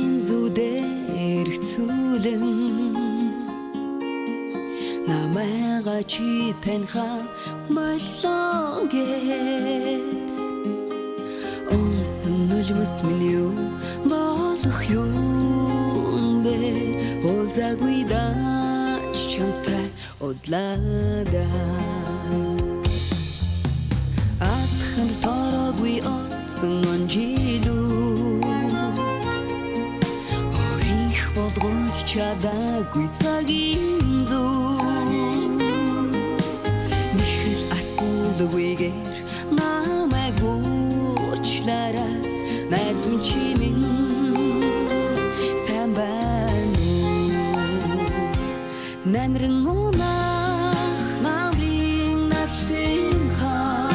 Миний зүдэр хэцүүлэн намайга чи таньха боллоо гэт онсон нулимс миний юу болох юм бэ уулзаагүй даач чамтай удлаада атхан тороогүй отсон онжилүү орих болгож чадаагүй цагийн зүү нэхэл асуулгүйгээр намайг уучлаарай найз минь чи минь сайн байна уу намрын унах намрын навчин хаа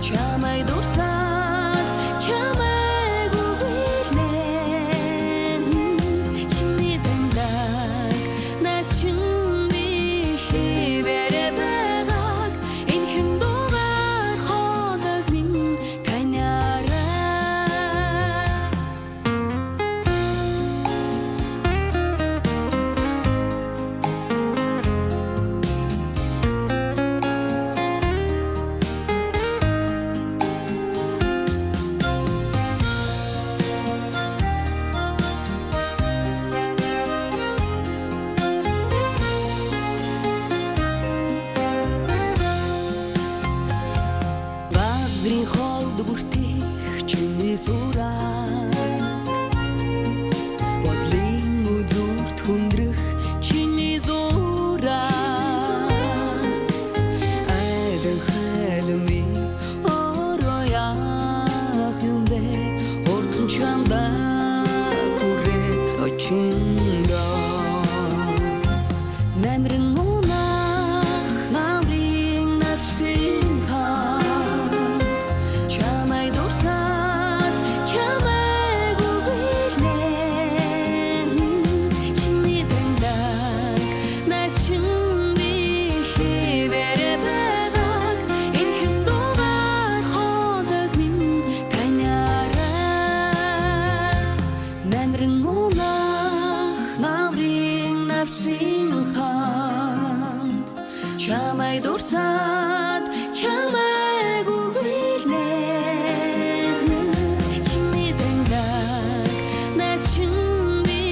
чамай дурсаад чамайг үгүйлнэ чиний дандаг нас чин би хэвээрэ байгааг энэ хэн дугаар хоолойг минь таньаарай Багрын хоолд бүртэх чиний сураа бодлын үзүүрт хүндрэх чиний зураа айдан хайлми ороо яах юм бэ хурдан чамда хүрээ очиндоо намрын унах намрын навчин хаа чамай дурсаад чамайг үгүйлнэ чиний дандаг нас чин би хэвээрэ байгааг энэ хэн дугаар хоолойг минь таньаарай намрын унах намрын навчин хаа чамай дурсаад чамайг үгүйлнэ чиний дандаг нас чин би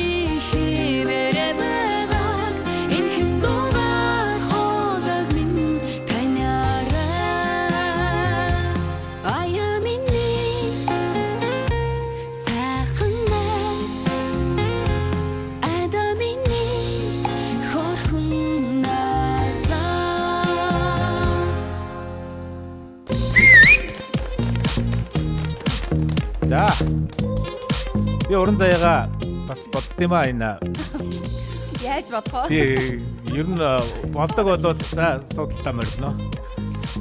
хэвээрэ байгааг энэ хэн дугаар хоолойг минь таньаарай ая миний сайхан найз айда миний хорхон найзаа За. Би уран заяага бас боддгиймаа энэ. Яаж бодох вэ? Тий, ер нь болдог болвол за судалдаа морino.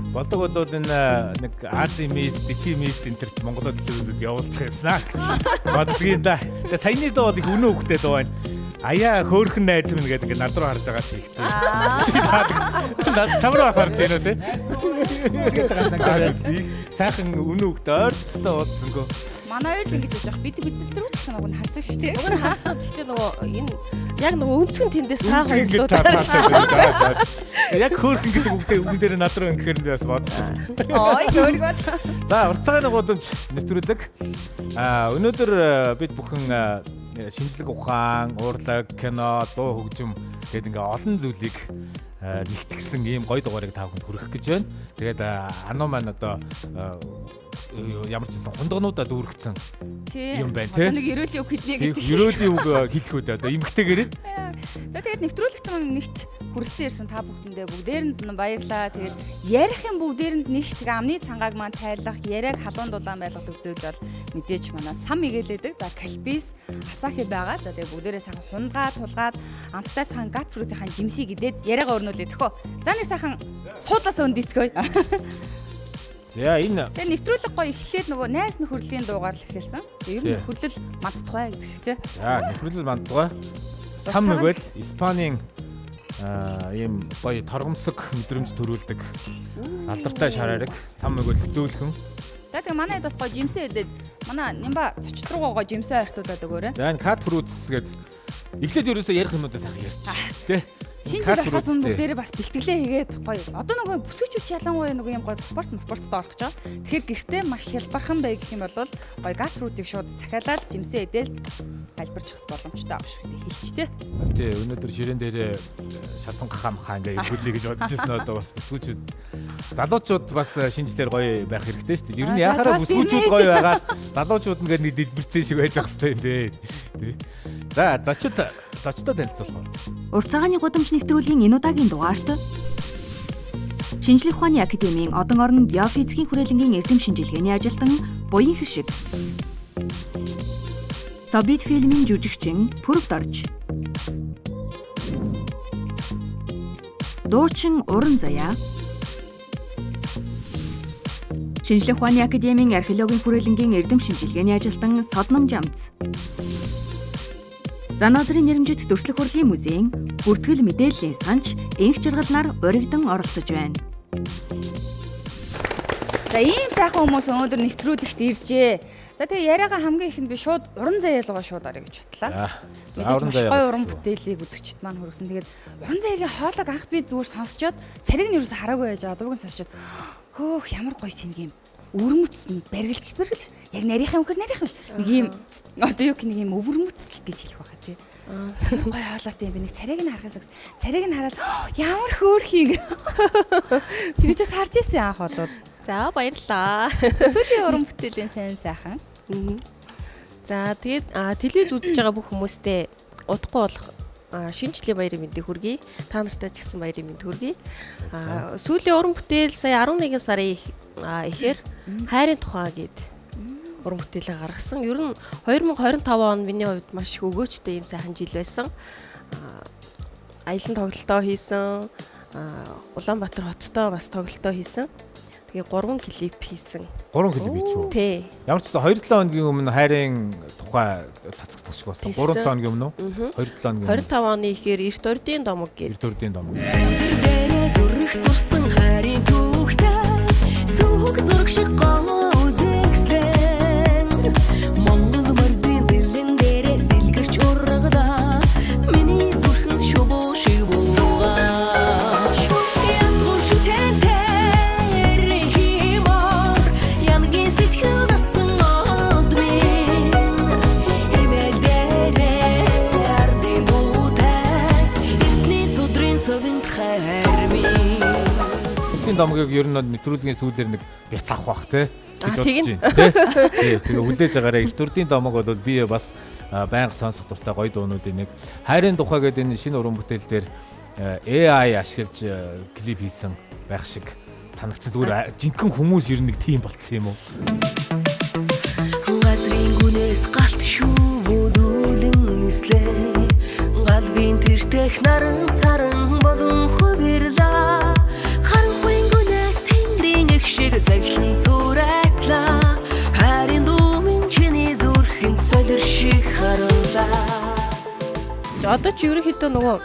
Болдог болвол энэ нэг Азийн мис, Дэлхийн мис энтерт Монголд төлөвлөд явуулчих юмснаа гэж боддгийн да. Тэгээ саяны доо их өнөө хөхтэй доо байна. Аяа хөөхөн найз минь гэдэг ингээд над руу харж байгаа чи ихтэй. Над чамруу харж байна үү те? Сайхан өнөө хөхтэй ойрцтой уулзсангүй. Манай хоёр ингэж яж бид рүү ч гэсэн нэг нь харсан шүү дээ. Уг нь харсан. Гэхдээ нөгөө энэ яг нөгөө өнцгөн тэндээс та хоёр Ингээд дуудаад яг хөөхөн гэдэг үгэн дээр над руу ингэхээр би бас бодлоо. Ой, өөрийгөө. За уртцааны гудамж нэвтрүүлэг. Өнөөдөр бид бүхэн шинжлэх ухаан, урлаг, кино, дуу хөгжим гэдэг ингээ олон зүйлийг нэгтгсэн ийм гоё дугаарыг та бүхэнд хүргэх гэж байна. Тэгээд ануу маань одоо ямар ч гэсэн хундагнуудад үүргэсэн юм байна тий. Нэг ерөөлийн үг хэлнэ гэдэг шиг. Ерөөлийн үг хэлэх үү одоо эмгтэйгээрээ. За тэгээд нэвтрүүлэгт маань нэгт хүрэлцэн ирсэн та бүхэндээ бүгдээрэнд нь баярлалаа. Тэгээд ярихын бүгдээрэнд нэг тэг амны цангааг маань тайлах, яриаг халуун дулаан байлгадаг зүйл бол мэдээж манай сам игэлээдэг. За кальпис, асахи байгаа. За тэгээд бүгдээрээ сайхан хунгаа тулгаад амттай сайхан гат фрутийн жимсийг идээд яриагаа өрнүүлээ төхөө. За нэг сайхан суудлаас өндицгөө. За энэ тэгээд нэвтрүүлэг гоё эхлээд нөгөө найс нөхөрлийн дуугаар л эхэлсэн. Ер нь хөрлөл мандтугай гэдэг шиг тий. За нэвтрүүлэл мандтугай. Сам мэгэл Испанийн ийм гоё торгомсог мэдрэмж төрүүлдэг алдартай шараарыг сам мэгэл зөөлхөн. За тэгээ манай хэд бас гоё жимсээ идээд Манай Нямба зочд руугаа жимсээ ойртуулаад өгөөрэй. За энэ cat fruits гэдэг эхлээд ерөөсөө ярих юмудаа сайхан ярьчих. Тэ? Шинэ жил болохоос өмнө бүгдээрээ бас бэлтгэлээ хийгээд гоё. Одоо нөгөө бүсгүйчүүч ялангуяа нөгөө юм гоё спортд орох гэж байгаа. Тэгэхээр гэртээ маш хялбархан бай гэх юм бол гоё гат руудыг шууд захиалаад жимсээ эдэл альбарч хас боломжтой авах шиг хэлчихтэй. Тий, өнөөдөр ширээн дээрээ шалсан гахамхаа ингээ иргүүлээ гэж бодож ирсэн одоо бас бүсгүйчүүд залуучууд бас шинэ жилээр гоё байх хэрэгтэй шүү дээ. Ер нь яхаараа бүсгүйчүүд гоё байгаад залуучууд ингээ нэг дэлбэрсэн шиг байж ах хэрэгтэй юм бэ. Тий. За, зочдод танилцуулах. Урт цагааны гудамж нэвтрүүлгийн энэ удаагийн дугаарт Шинжлэх ухааны академийн одон орон биофизикийн хүрээлэнгийн эрдэм шинжилгээний ажилтан Буян Хишиг, Собит фильмийн жүжигчин Пүрв Дорж, дуучин Уран Заяа, Шинжлэх ухааны академийн археологийн хүрээлэнгийн эрдэм шинжилгээний ажилтан Содном Жамц, Заназрын нэрмжит Дүрслэх урлагийн музейн бүртгэл мэдээллийн санч энх жаргалнаар уригдан оролцож байна. За ийм сайхан хүмүүс өнөөдөр нэвтрүүлэгт иржээ. За тэгээ яриагаа хамгийн ихэнд би шууд уран заяа руугаа шууд орё гэж бодлаа. Уран Мэдээж заяа. гоё уран бүтээлийг үзэгчд маань хүргэсэн. Тэгээд уран заяагийн хоолойг анх би зүгээр сонсчоод цариг нь ерөөсө хараагүй байж байгаа. Дууг нь сонсчоод хөөх ямар гоё тэнэг юм. Өвөрмөц барилт яг нарийнхан өхөр нарийнхан биш. Нэг юм одоо юу гэх нэг юм өвөрмөцл гэж хэлэх байхаа тий. Гоё хоолойтой юм би нэг цариг нь харахаас цариг нь хараад ямар хөөрхийг тэгжээс харж ирсэн анх болоод. За баярлалаа. Сүүлийн уран бүтээлийн сайн сайхан. За тэгээд телевиз үзэж байгаа бүх хүмүүстээ удахгүй болох шинэ жилийн баярын мэндийг хүргэе. Та нартай ч гэсэн баярын мэнд хүргэе. Сүүлийн уран бүтээл сая 11 сарын ихээр хайрын тухай гээд уран бүтээлээ гаргасан. Ер нь 2025 он миний хувьд маш их өгөөчтэй юм сайхан жил байсан. Аялан тоглолтоо хийсэн. Улаанбаатар хоттой бас тоглолтоо хийсэн. Тэгээ 3 клип хийсэн. 3 клип хийчихв. Тий. Ямар ч гэсэн 2-7 хоногийн өмнө хайрын тухай цацагдах шиг болсон. 3-7 хоногийн өмнө үү? 2-7 хоногийн өмнө. 25 оны ихээр Эрт урдын домог гээд. Эрт урдын домог. Дээрээ зүрх сурсан хайрын түүхтэй сүг зураг шиг гоо үзэсгэлэн Монгол мордын бэлэн дээрээс дэлгэрч ургалаа миний зүрхэнд шувуу шиг буугаач янзгуур шүтэнтэй эрхимор янгийн сэтгэл дасан одмин эмэл дээрээ ардын дуутай эртний судрын совинт хайрмин Эртний домгийг ер нь нэвтрүүлгийн сүүлээр нэг бяц авах бах те. Тийм. Тэгээ хүлээж байгаараа Эрт урдын домог бол би бас байнга сонсох дуртай гоё дуунуудын нэг. Хайрын тухай гэдэг энэ шинэ уран бүтээл дээр AI ашиглаж клип хийсэн байх шиг санагдсан. Зүгээр жинхэнэ хүмүүс ер нь нэг тийм болцсон юм уу? Газрын гүнээс галт шүүдүүлэн нислээ галвин тэртэх наран саран болон хувирлаа харанхуйн гүнээс тэнгэрийн их шиг сахилан сүрэтлаа хайрын дүүмэн чиний зүрхэнд солир шиг харалаа. Одоо ч ерөнхийдөө нөгөө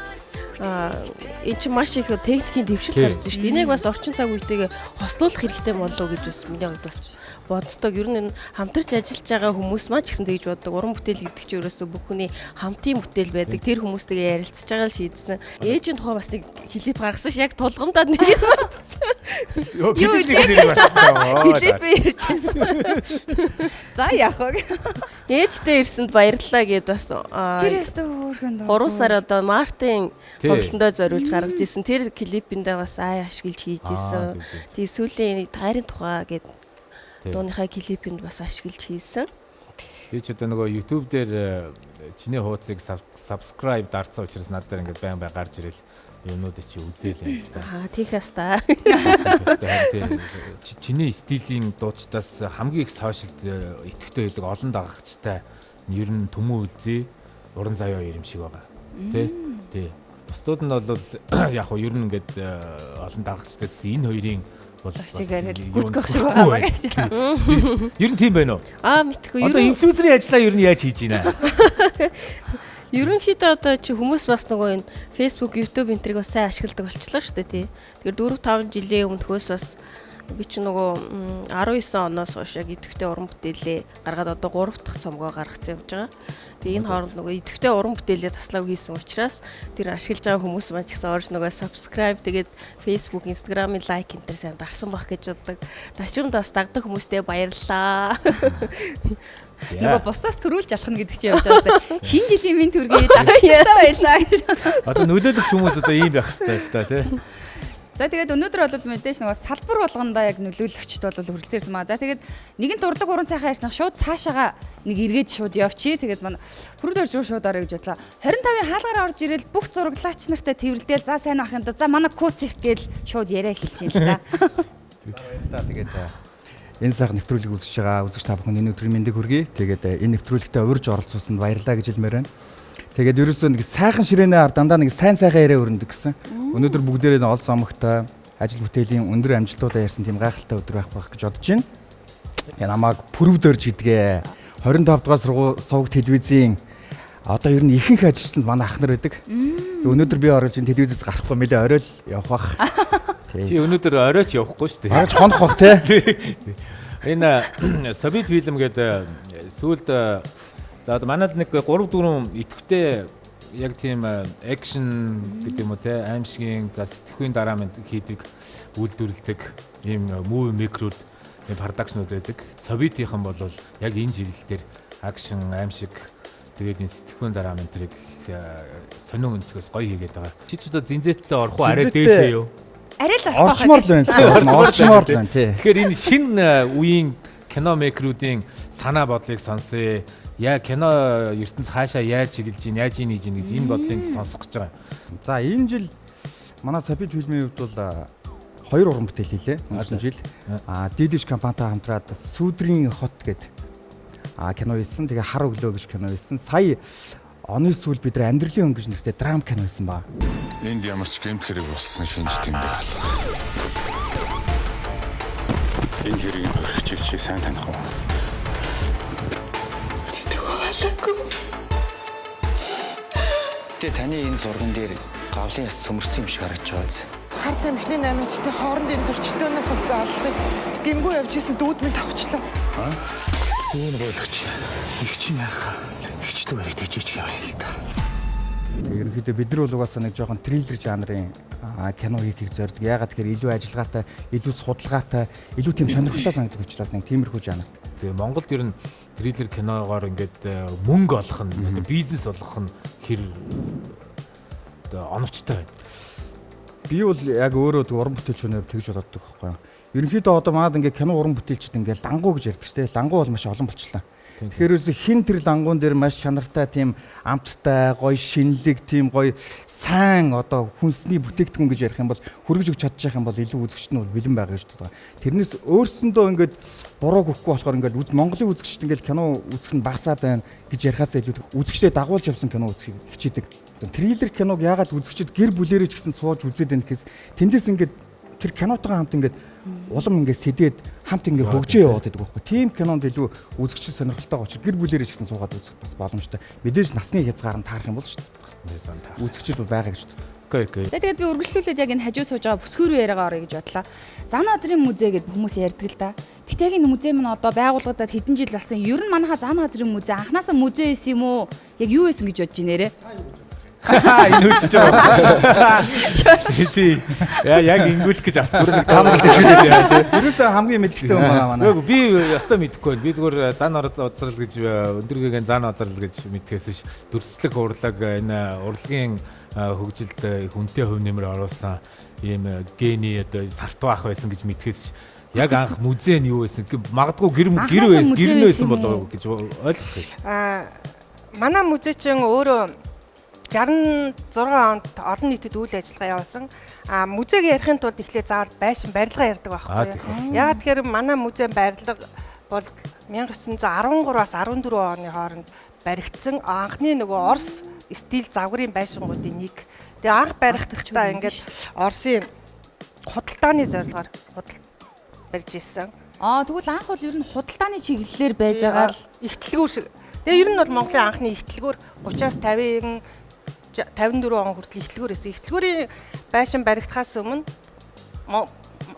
энэ чинь маш их техникийн дэвшил гарч байна шүү дээ. Энийг бас орчин цаг үетэйгээ хослуулах хэрэгтэй болов уу гэж бас миний хувьд бас боддог. Ер нь хамтарч ажиллаж байгаа хүмүүс маань ч гэсэн тэгж боддог. Уран бүтээл гэдэг чинь ерөөсөө бүх хүний хамтын бүтээл байдаг. Тэр хүмүүстэйгээ ярилцж байгаа л шийдсэн. Ээжийн тухай бас нэг клип гаргасан ш яг тулгамдаад нэг юм батсан. Юу хэлээ байна. Клип ярьжсэн. За яах вэ? Ээжтэй ирсэнд баярлалаа гэд бас Тэр ястаа хөөрхөн доо. 3 сар одоо Мартин тоглолтондоо зориулж гаргаж ирсэн. Тэр клипэндээ бас ашиглаж хийж ирсэн. Тэгээ сүүлийн хайрын тухай гэд дууныхаа клипэнд бас ашиглаж хийсэн. Би ч одоо нөгөө YouTube дээр чиний хуудсыг subscribe дарцсан учраас над дээр ингээд байн гарч ирэл юмнуудыг чи үзээл юм байна. Тийх яста. Чиний стилийн дуудчдаас хамгийн их сошиалд идэвхтэй байдаг олон дагагчтай ер нь төмөн үлзий уран заяа юм шиг байгаа. Тий. Бусдууд нь бол яг хөө ер нь ингээд олон дагагчдаас энэ хоёрын бол гүцгөх шиг байгаа маа гэж. Ер нь тийм байна уу? Мэдхгүй. Одоо инфлюенсерийн ажлаа ер нь яаж хийж байна? Ерөнхийдөө одоо чи хүмүүс бас нөгөө энэ Facebook, YouTube энтрийг бас сайн ашигладаг болчихлоо шүү дээ тий. Тэгэхээр 4-5 жилийн өмнөхөөс бас Би ч нөгөө 19 оноос хойш яг идэвхтэй уран бүтээлээ гаргаад одоо 3 дахь цомгоо гаргацсан явж байгаа. Тэгээ энэ хооронд нөгөө идэвхтэй уран бүтээлээ таслаг хийсэн учраас тэр ашиглаж байгаа хүмүүс маань ч гэсэн орж нөгөө subscribe тэгээд Facebook, Instagram-ын лайк энтер сайн дарсан байх гэж боддог. Ташуумд бас дагдаг хүмүүстээ баярлалаа. Нөгөө бусдаас төрүүлж алах нь гэдэг чинь явж байгаа юм. Шинэ жилийн минь төргий дагчтай баярлаа. Одоо нөлөөлөгч хүмүүс одоо ийм байх хэрэгтэй л та тий. За тэгээд өнөөдөр бол мэдээж нөгөө салбар болгондоо яг нөлөөлөгчд бол хүрэлцээрсэн маа. За тэгээд нэгэн дурлаг уран сайхан ярьснах шууд цаашаага нэг эргээд шууд явчих. Тэгээд манай хүрээд орж шууд орё гэж бодлоо. 25-ын хаалгаар орж ирэл бүх зураглаач нартай тэрвэрлдэл за сайн ах юм да. За манай куцих гээл шууд яриа хэлж юм л та. Баярлалаа. Тэгээд энэ сайхан нэвтрүүлэг үзэж байгаа үзэгч та бүхэнд энэ өдрийн мэндийг хүргэе. Тэгээд энэ нэвтрүүлэгтээ урьж оролцуулсанд баярлалаа гэж хэлмээр байна. Тэгээд ерөөсөө нэг сайхан ширээнээ ар дандаа нэг сайн хайраа өрнөдөг гэсэн. Өнөөдөр бүгдээрээ ол зомогтой ажил бүтээлийн өндөр амжилтуудаа ярьсан тийм гайхалтай өдөр байх гэж бодож байна. Тэгээд намайг Пүрвдөрж гэдгээ 25 дугаар суваг телевизийн одоо ер нь ихэнх ажилчид манай ах нар байдаг. Өнөөдөр би орж ин телевизээс гарахгүй мэлээ орой л явах бах. Чи өнөөдөр оройч явахгүй шүү дээ. Оройч хонох бах те. Энэ Совет фильм гэдэг сүүлд за одоо манайд нэг 3-4 идэвхтэй яг тийм экшн гэдэг юм уу те аимшигын за сэтгүүлийн дараа мэд хийдэг үйлдвэрлэдэг ийм муви микрод ийм продакшнууд байдаг. Советийнхан бол яг энэ чиглэлээр акшн аимшиг тэгээд энэ сэтгүүлийн дараа мэд тэрийг сонио өнцгөөс гоё хийгээд байгаа. Чи ч одоо зинзэттэй орох уу арай дээшээ юу? Арай л орчмоор л байна. Орчмоор л байна тий. Тэгэхээр энэ шинэ үеийн кино мейкеруудын санаа бодлыг сонсъё. Яа кино ертөнц хаашаа яаж чиглэж ийн, яаж хийж ийн гэж энэ бодлыг сонсох гэж байгаа. За энэ жил манай Совет фильмийн хувьд бол 2 уран бүтээл хийлээ. Өнгөрсөн жил Дидиш компанитай хамтраад Сүдрийн хот гэдэг кино хийсэн. Тэгээ Хар өглөө гэж кино хийсэн. Сая оны сүүл бид нар амьдралын өн гэж нэртэй драм кино хийсэн ба. Энд ямар ч гэмт хэрэг болсон шинж тэмдэг алга. Энэ хэргийг хөрөгчийг чи сайн таних уу? Тэ таны энэ зурган дээр гавлын яс цөмөрсөн юм шиг харагдаж байгаа зү. Хартай мэхний намжтай хоорондын зөрчилдөөнөөс олсон аллыг гингүү явж исэн дүүд минь тавчлаа. Зүүн болгоч. Их чи яхаа. Ихчтэй барыг тэжиж явъя л та. Ерөнхийдөө бид нар бол угаасаа нэг жоохон триллер жанрын кино хийхийг зорддог. Ягаад тэгэхээр илүү ажиллагаатай, илүү судалгаатай, илүү тийм сонирхолтой санагддаг учраас нэг тиймэрхүү жанр. Тэгээ Монголд ер нь триллер киногоор ингээд мөнгө олох нь, одоо бизнес олох нь хэр одоо оновчтой байна. Би бол яг өөрөө уран бүтээлчнээр тэгж боддог байхгүй юу. Ерөнхийдөө одоо манад ингээд кино уран бүтээлчд ингээд лангуу гэж ярьдаг шүү дээ. Лангуу бол маш олон болчихлоо. Тэгэхээр хин тэр лангуун дээр маш чанартай тийм амттай, гоё шинэлэг, тийм гоё сайн одоо хүнсний бүтээгдэхүүн гэж ярих юм бол хүргэж өгч чадчих юм бол илүү үзэгчд нь бэлэн байгаа гэж боддог. Тэрнээс өөрсөндөө ингээд буруу гөхгүй болохоор ингээд Монголын үзэгчд ингээд кино үзэх нь багасаад байна гэж ярихаас илүү үзэгчдээ дагуулж явсан кино үзхийг хичээдэг. Триллер киног яагаад үзэгчд гэр бүлэрээ ч гэсэн сууж үзээд байна гэхээс тэндээс ингээд тэр кинотойгоо хамт ингээд улам ингээд сэдээд хамт ингээд хөгжөө яваад байдаг байхгүй. Тим кинонд илүү үзэгчд сонирхолтой учраас гэр бүлэрээ ч гэсэн суугаад үзэх бас боломжтой. Мэдээж насны хязгаар нь таарах юм бол шүү дээ. Үзэгчд бол байгаа гэж боддог. Окей. Тэгээд би үргэлжлүүлээд яг энэ хажууд сууж байгаа бүсгүүрүү яриагаа орё гэж бодлоо. Зан газрын музей гэдэг хүмүүс ярьдаг л да. Тэгтээ яг энэ музей маань одоо байгуулагдаад хэдэн жил болсон. Ер нь манайха зан газрын музей анханасаа музей эс юм уу? Яг юу эсэн гэж бодож байна нэрэ? Энэ үлдэж байгаа. Тий. Яг ингэүүлэх гэж авсан. Таамаглаж шүү дээ. Ерөөсөө хамгийн мэдлэгтэй хүн байгаа манай. Би ястаа мэдэхгүй байна. Би зүгээр зан озрал гэж өндөргийн зан озрал гэж мэдхээс биш. Дүрслэг урлаг энэ урлагийн хөгжилд их үнэтэй хөв нэмэр оруулсан ийм гений одоо сартвах байсан гэж мэдхээс яг анх музей нь юу байсан? Магадгүй гэр байсан болов гэж ойлгох. Манай музей чинь өөрөө 66 онд олон нийтэд үйл ажиллагаа явуулсан. Музейг ярихын тулд эхлээд заавал байшин барилга ярьдаг байхгүй юу? Яагаад тэгэхээр манай музейн барилга бол 1913-аас 14 оны хооронд баригдсан анхны нөгөө Орос стил загварын байшингуудын нэг. Тэгээ анх баригдахдаа ингээд Оросын худалдааны зорилгоор барьж ирсэн. Тэгвэл анх бол ер нь худалдааны чиглэлээр байж байгаа л ихтлгүүр шиг. Тэгээ ер нь бол Монголын анхны ихтлгүүр 30-аас 54 он хүртэл ихтлгүүр байсан. Ихтлгүүрийн байшин баригдахаас өмнө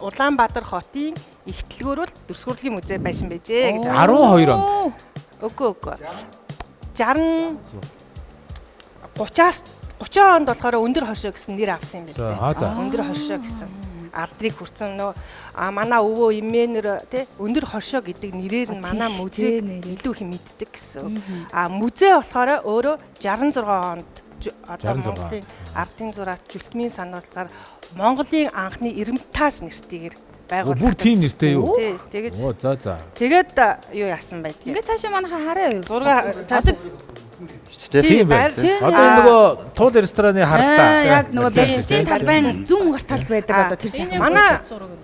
Улаанбаатар хотын ихтлгүүр бол дүрс хурлын музей байшин байжээ гэж. 12 онд. Үгүй. 30 онд болохоор өндөр хошоо гэсэн нэр авсан юм байна. За. Өндөр хошоо гэсэн алдрыг хүрсэн нөө манай өвөө эмээнэр тий өндөр хошоо гэдэг нэрээр нь манай музей илүү их мэддэг гэсэн. Музей болохоор өөрөө 66 онд одоо Монголын ардын зураач Жүлтмийн санаалтаар Монголын анхны Эрэмтаж нэртэйгээр байгуулсан. Бүр тийм нэртэй юу? Тий, тэгэж. За. Тэгээд юу яасан байдгийг. Ингээд цаашаа манайха хараа юу? Зураг Тийм байна. Одоо энэ нөгөө туул рестораны харалтаа. Яг нөгөө барилгын талбайн зүүн гарт талд байдаг одоо тэр сайхан. Манай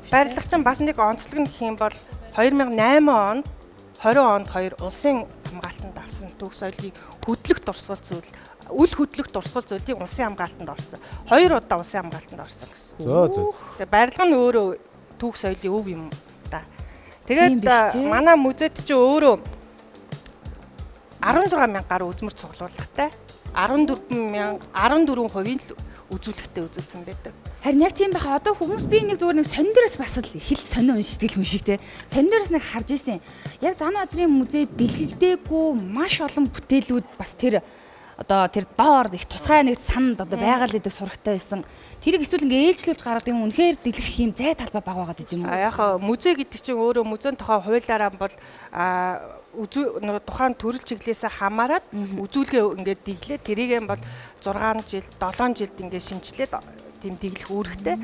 барилгач нь бас нэг онцлог нь гэх юм бол 2008 онд 20 онд 2 улсын хамгаалтанд авсан түүх соёлыг хөдлөх дурсгал зүйл үл хөдлөх дурсгал зүйлийг улсын хамгаалтанд орсон. 2 удаа улсын хамгаалтанд орсон гэсэн. Тэгээ барилга нь өөрөө түүх соёлын өв юм да. Тэгээд манай музейд чи өөрөө 16,000 гаруй үзмэр цуглуулгатай 14% л үзүүлэгтэй үзүүлсэн байдаг. Харин яг тийм байхаа одоо хүмүүс би нэг зүгээр нэг сонин дээрээс бас л хэл сонио уншдаг юм шиг те. Сонин дээрээс нэг харж исэн. Яг Зан Азрын музейд дэлгэгдээгүй маш олон бүтээлүүд бас тэр одоо тэр доор их тусгай нэг санд одоо байгаль гэдэг сурагтай байсан. Тэрийг эсвэл ингээ ээлжлүүлж гаргадаг юм үнэхээр дэлгэх юм зай талбай баг байгаад идэв юм уу? Яг музей гэдэг чинь өөрөө музейн тухай хуулиараа бол тухайн төрөл чиглэлээс хамаарат үзүүлгээ ингээд дэглээ. Тэрийг бол 6 жил, 7 жилд ингээд шинжилээд тийм дэглэх үүрэгтэй.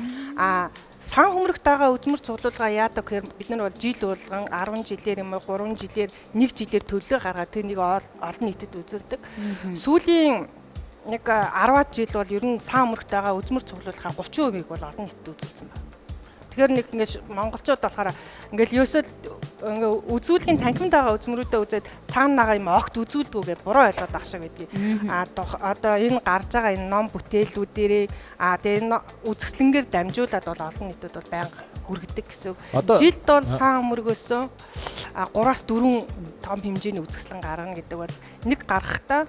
Сан хөмрөгтэйгээ үзмэр цуглуулга яадаг гэхээр бид нар бол жил болгон 10 жилээр юм уу 3 жилээр 1 жилээр төлөө гаргаад тэрнийг олон нийтэд үзүүлдэг. Сүүлийн нэг 10-аад жил бол ер нь сан хөмрөгтэйгээ үзмэр цуглуулгын 30%-ийг бол олон нийтэд үзүүлсэн байна. Тэгэхээр нэг ингэж монголчууд болохоор ингээл ерөөсөө ингээ үзүүлгийн танхимд байгаа үзмрүүдэд үзээд цаанаага юм огт үзүүлдгүүгээ буруу ойлгоод ах шиг байдгийг. Одоо энэ гарч байгаа энэ ном бүтээлүүдээрээ тэгээ энэ үзэсгэлэнгээр дамжуулаад бол олон нийтэд бол байнга хүргэдэг гэсэн. Жилд бол сан өмөргөөсөө 3-аас 4 том хэмжээний үзэсгэлэн гаргана гэдэг бол нэг гарахтаа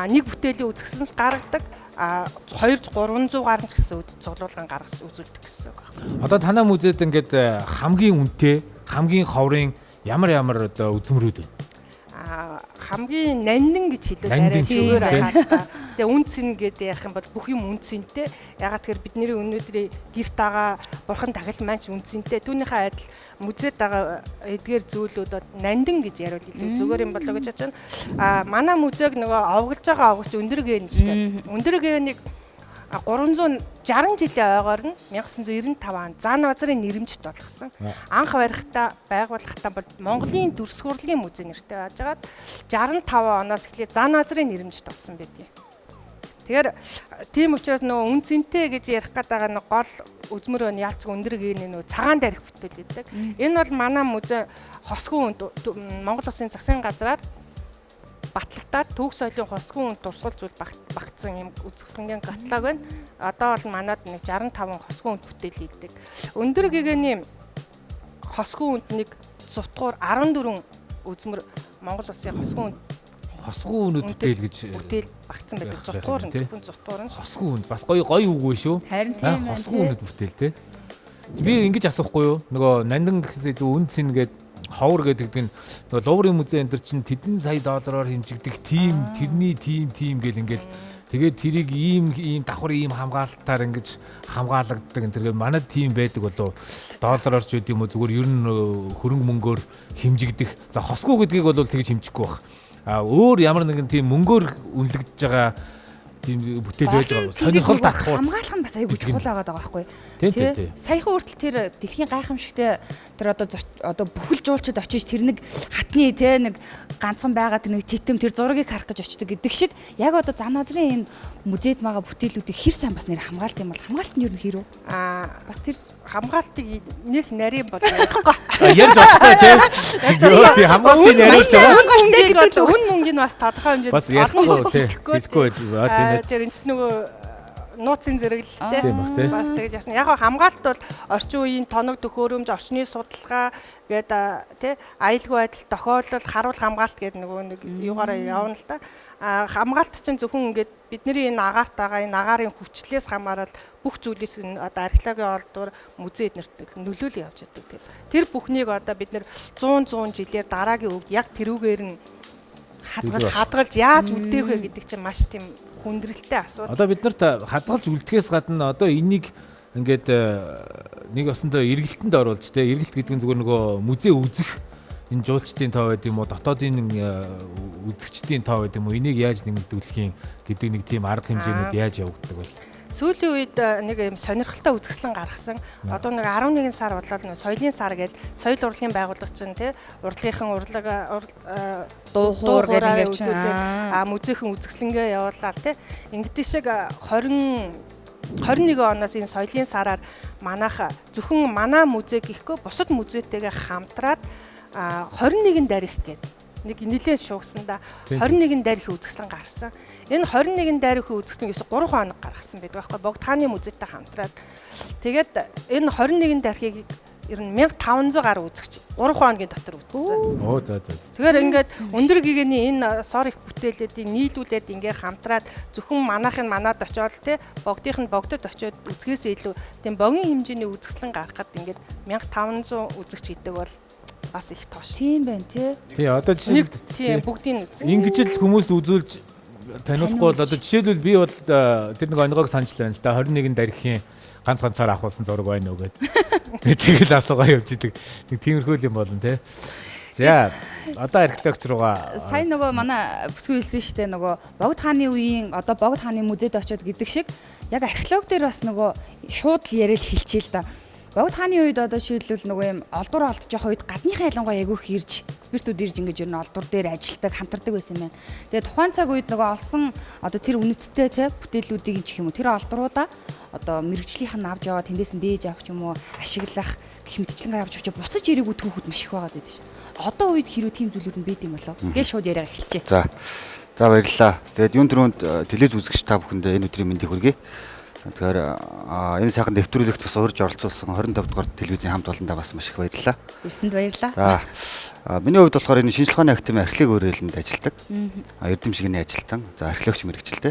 нэг бүтээлийн үзэсгэлэнс гаргадаг 200-300 гарч гэсэн цуглуулган гаргаж үзүүлдэг гэсэн үг байна. Одоо танай музейд ингээд хамгийн үнэтэй, хамгийн ховрын ямар одоо үзмрүүд вэ? Хамгийн нандин гэж хэлвэл арай зүгээр ахаад. Тэгээ үнцэн гэдэг ярих юм бол бүх юм үнцэнтэй. Ягаад тэгэхээр бидний өнөөдрийн гэрт байгаа бурхан тахил маань ч үнцэнтэй. Түүнийхээ адил музейд байгаа эдгээр зүйлүүд нандин гэж яриул илүү зүгээр юм болоо гэж бодож байна. Манай музейг нөгөө овглож байгаа овгч өндөр гээ нь шүү дээ. Өндөр гээнийг 360 жилийн ойгоор нь 1995 онд Зан Азрын нэрэмжт болгосон. Анх барихтаа байгуулахтаа бол Монголын дүрс хурлын музей нэртэй байжгаад 65 оноос эхлээд Зан Азрын нэрэмжт болсон байдгийг. Тэгэхээр тийм учраас нөгөө үнцэнтэй гэж ярих гэдэг нэг гол үзмөр өн ялц өндөр гээний нөгөө цагаан дарих бүтээл гэдэг. Энэ бол манай музей хосгүй Монгол Улсын засгийн газраар батлагтаад түүх соёлын хосгүй үнд дурсгал зүйл багтсан юм үзэсгэлэнгийн каталог байна. Одоо бол манад нэг 65 хосгүй үнд бүтээл хийдэг. Өндөр гэгэний хосгүй үнд нэг зутгуур 14 үзмэр Монгол Улсын хосгүй үнд бүтээл гэж бүтээл багтсан байдаг. Зутгуур нь зөвхөн зутгуур нь хосгүй үнд бас гоё үг вэ шүү. Харин тийм байна. Хосгүй үнд бүтээл те. Би ингэж асуухгүй юу? Нөгөө нандин гэхээс үнд зин гэдэг ховор гэдэг нь нөгөө Луврын музей энэ чинь тэдэн сая доллараар хэмжигдэх тэрний тим гэл ингээл тэгээд тэрийг ийм давхар ийм хамгаалтаар ингэж хамгаалагддаг энэ тэгээд манай тим байдаг болов доллараар ч үгүй юм уу зүгээр ер нь хөрөнгө мөнгөөр хэмжигдэх за хосгүй гэдгийг бол тэгж хэмжихгүй байх өөр ямар нэгэн тийм мөнгөөр үнэлэгдэж байгаа тийм бүтээл байдаг сонирхол татах хамгаалах нь бас айгүй чухал байгаа байхгүй тий саяхан хүртэл тэр дэлхийн гайхамшигтай тэр одоо бүхэл жуулчд очиж тэр нэг хатны те нэг ганцхан байгаа тэр нэг титэм тэр зургийг харах гэж очдог гэдэг шиг яг одоо Зан Азрын энэ музейд байгаа бүтээлүүдийг хэр сайн бас нэр хамгаалт юм бол хамгаалт нь юу нэр вэ бас тэр хамгаалтыг нэг нарийн бол ярихгүй ярьж болохгүй тий хамгаалтыг яриад байгаа үн мөнгөний бас тодорхой хэмжээнд бас ярихгүй тий хэлэхгүй тэр энэ нөгөө нууцын зэрэглэлтэй. Тийм бах тий. Бас тэгж яшна. Яг хамгаалалт бол орчин үеийн тоног төхөөрөмж, орчны судалгаа гэдэг тий аюулгүй байдал тохиолдол, харуул хамгаалалт гэдэг нэг юугаараа явна л да. Хамгаалалт чинь зөвхөн ингээд бидний энэ агаарт байгаа энэ агаарын хүчлээс хамаарал бүх зүйлээс энэ одоо археологийн олдвор музей эднэрт нөлөөлөл явж байдаг. Тэр бүхнийг одоо бид нэр 100 жилээр дараагийн өвд яг тэрүүгээр нь хадгалж яаж үлдээх вэ гэдэг чинь маш тийм хүндрэлтэй асуудал. Одоо бид нарт хадгалж үлдэхээс гадна одоо энийг ингээд нэг осондоо эргэлтэнд оруулж те эргэлт гэдэг нь зүгээр нөгөө музей үзэх энэ жуулчдын тоо байд юм уу дотоодын үзэгчдийн тоо байд юм уу энийг яаж нэмэгдүүлэх юм гэдэг нэг тийм арга хэмжээнүүд яаж явагддаг бол сүүлийн үед нэг юм сонирхолтой үзэсгэлэн гаргасан. Одоо нэг 11 сар болоод нэг соёлын сар гэдэг соёл урлагийн байгууллага чинь тий урлагийнхан дуухуур гэдэг явж музейхэн үзэсгэлэнгээ явуулаад тий ингэдэж шиг 21 оноос энэ соёлын сараар манайха зөвхөн манай музей гэхгүй бусад музейтэйгээ хамтраад 21 дарих гэдэг нэг нэлээд шуугсанда 21 дарихын үзэсгэлэн гарсан. Энэ 21 дарихын үзэсгэлэн ерөөсө 3 хоног гаргасан байдаг байхгүй Богдхааны музейтэй хамтраад. Тэгээд энэ 21 дарихыг ер нь 1500 гаруй үзэгч 3 хоногийн дотор үзсэн. Оо за. Тэгэхээр ингээд өндөр гэгэний энэ сор их бүтээлүүдийг нийлүүлээд ингээд хамтраад зөвхөн манайхын манад очиод те богдынх нь богдод очиод үзгээс илүү тийм богино хэмжээний үзэсгэлэн гаргахад ингээд 1500 үзэгч хийдэг бол бас их тоош. Тийм байна тий. Тий одоо жишээл тийм бүгдийг үзэн. Ингэж л хүмүүст үзүүлж таниулахгүй бол одоо жишээлбэл би бол тэр нэг оногоог санаж байна л да 21 дарихийн ганцаар авахулсан зураг байна уу гэдэг. Тэгэл асуугаа явж идэг. Нэг тиймэрхүү юм болно тий. За одоо археологч руугаа сайн нөгөө манай бүсгүй хэлсэн шүү дээ нөгөө Богд хааны үеийн одоо Богд хааны музейд очиод гэдэг шиг яг археолог дээр бас нөгөө шууд л яриад хэлчихээ л да. Богд хааны үед одоо шийдэлвэл нөгөө юм олдвор олдож явах үед гадныхаа ялангуяа айгүйх ирж спиртүүд ирж ингэж ер нь олдвор дээр ажилтдаг хамтардаг байсан юм байна. Тэгээ тухайн цаг үед нөгөө олсон одоо тэр үнэттэй те бүтээлүүдийг чих юм уу тэр олдвруудаа одоо мэрэгжлийнх нь авч яваа тэндээс нь дээж авах юм уу ашиглах гэх мэтчлэнгээр авч явж буцаж ирээгүй түүхүүд маш их байгаад байдаг шүү дээ. Одоо үед хэрвээ тийм зүйлүүд нь байд юм болов. Ингээд шууд яриа эхэлчихэ. За баярлалаа. Тэгээд юун дөрөнд телевиз үзэгч та бүхэндээ энэ өдрийн мэндийг хүргэе. Тэгэхээр энэ сайхан нэвтрүүлэгт бас урьж оролцуулсан 25 дугаар телевизийн хамт олондоо бас маш их баярлалаа. Ирсэнд баярлалаа. За миний хувьд болохоор энэ шинжилгээ ухааны академийн археологи өрөөлөнд ажилладаг. Эрдэм шигний ажилтан. За археологч мэргэжилтэй.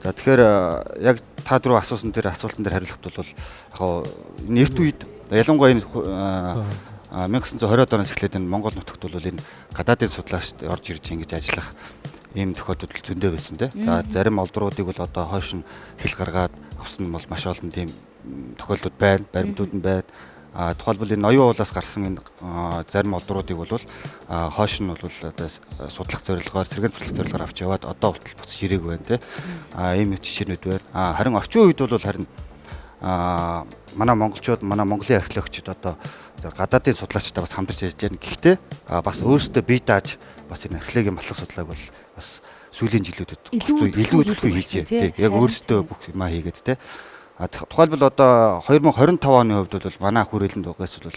За тэгэхээр яг та дөрөв асуусан тэр асуултан дээр хариулахад бол яг энэ эрт үед ялангуяа энэ 1920-ад оноос эхлээд энэ Монгол нутагт бол энэ гадаадын судлаачд орж ирж ингэж ажиллах ийм тохиолдол зөндөө байсан те. За зарим олдруудыг бол одоо хойш нь хэл гаргаад авсан бол маш олон тийм тохиолдлууд байна, баримтууд нь байна. Тухайлбал энэ оюун уулаас гарсан энэ зарим олдруудыг бол хойш нь бол одоо судлах зорилгоор, сэргээн судлах зорилгоор авч яваад одоо хүртэл буцаж ирээг байна те. Ийм жишээнүүд байна. Харин орчин үед бол харин манай монголчууд, манай Монголын археологчид одоо гадаадын судлаачтай бас хамтарч ажиллаж байна. Гэхдээ бас өөрсдөө бие дааж бас энэ археологийн матлах судалгааг бол бас сүүлийн жилүүдэд илүү идэвхтэй хийж байна. Яг өөрсдөө бүх юм хийгээд те. Тухайлбал одоо 2025 оны хувьд бол манай хүрээлэнд угаас бол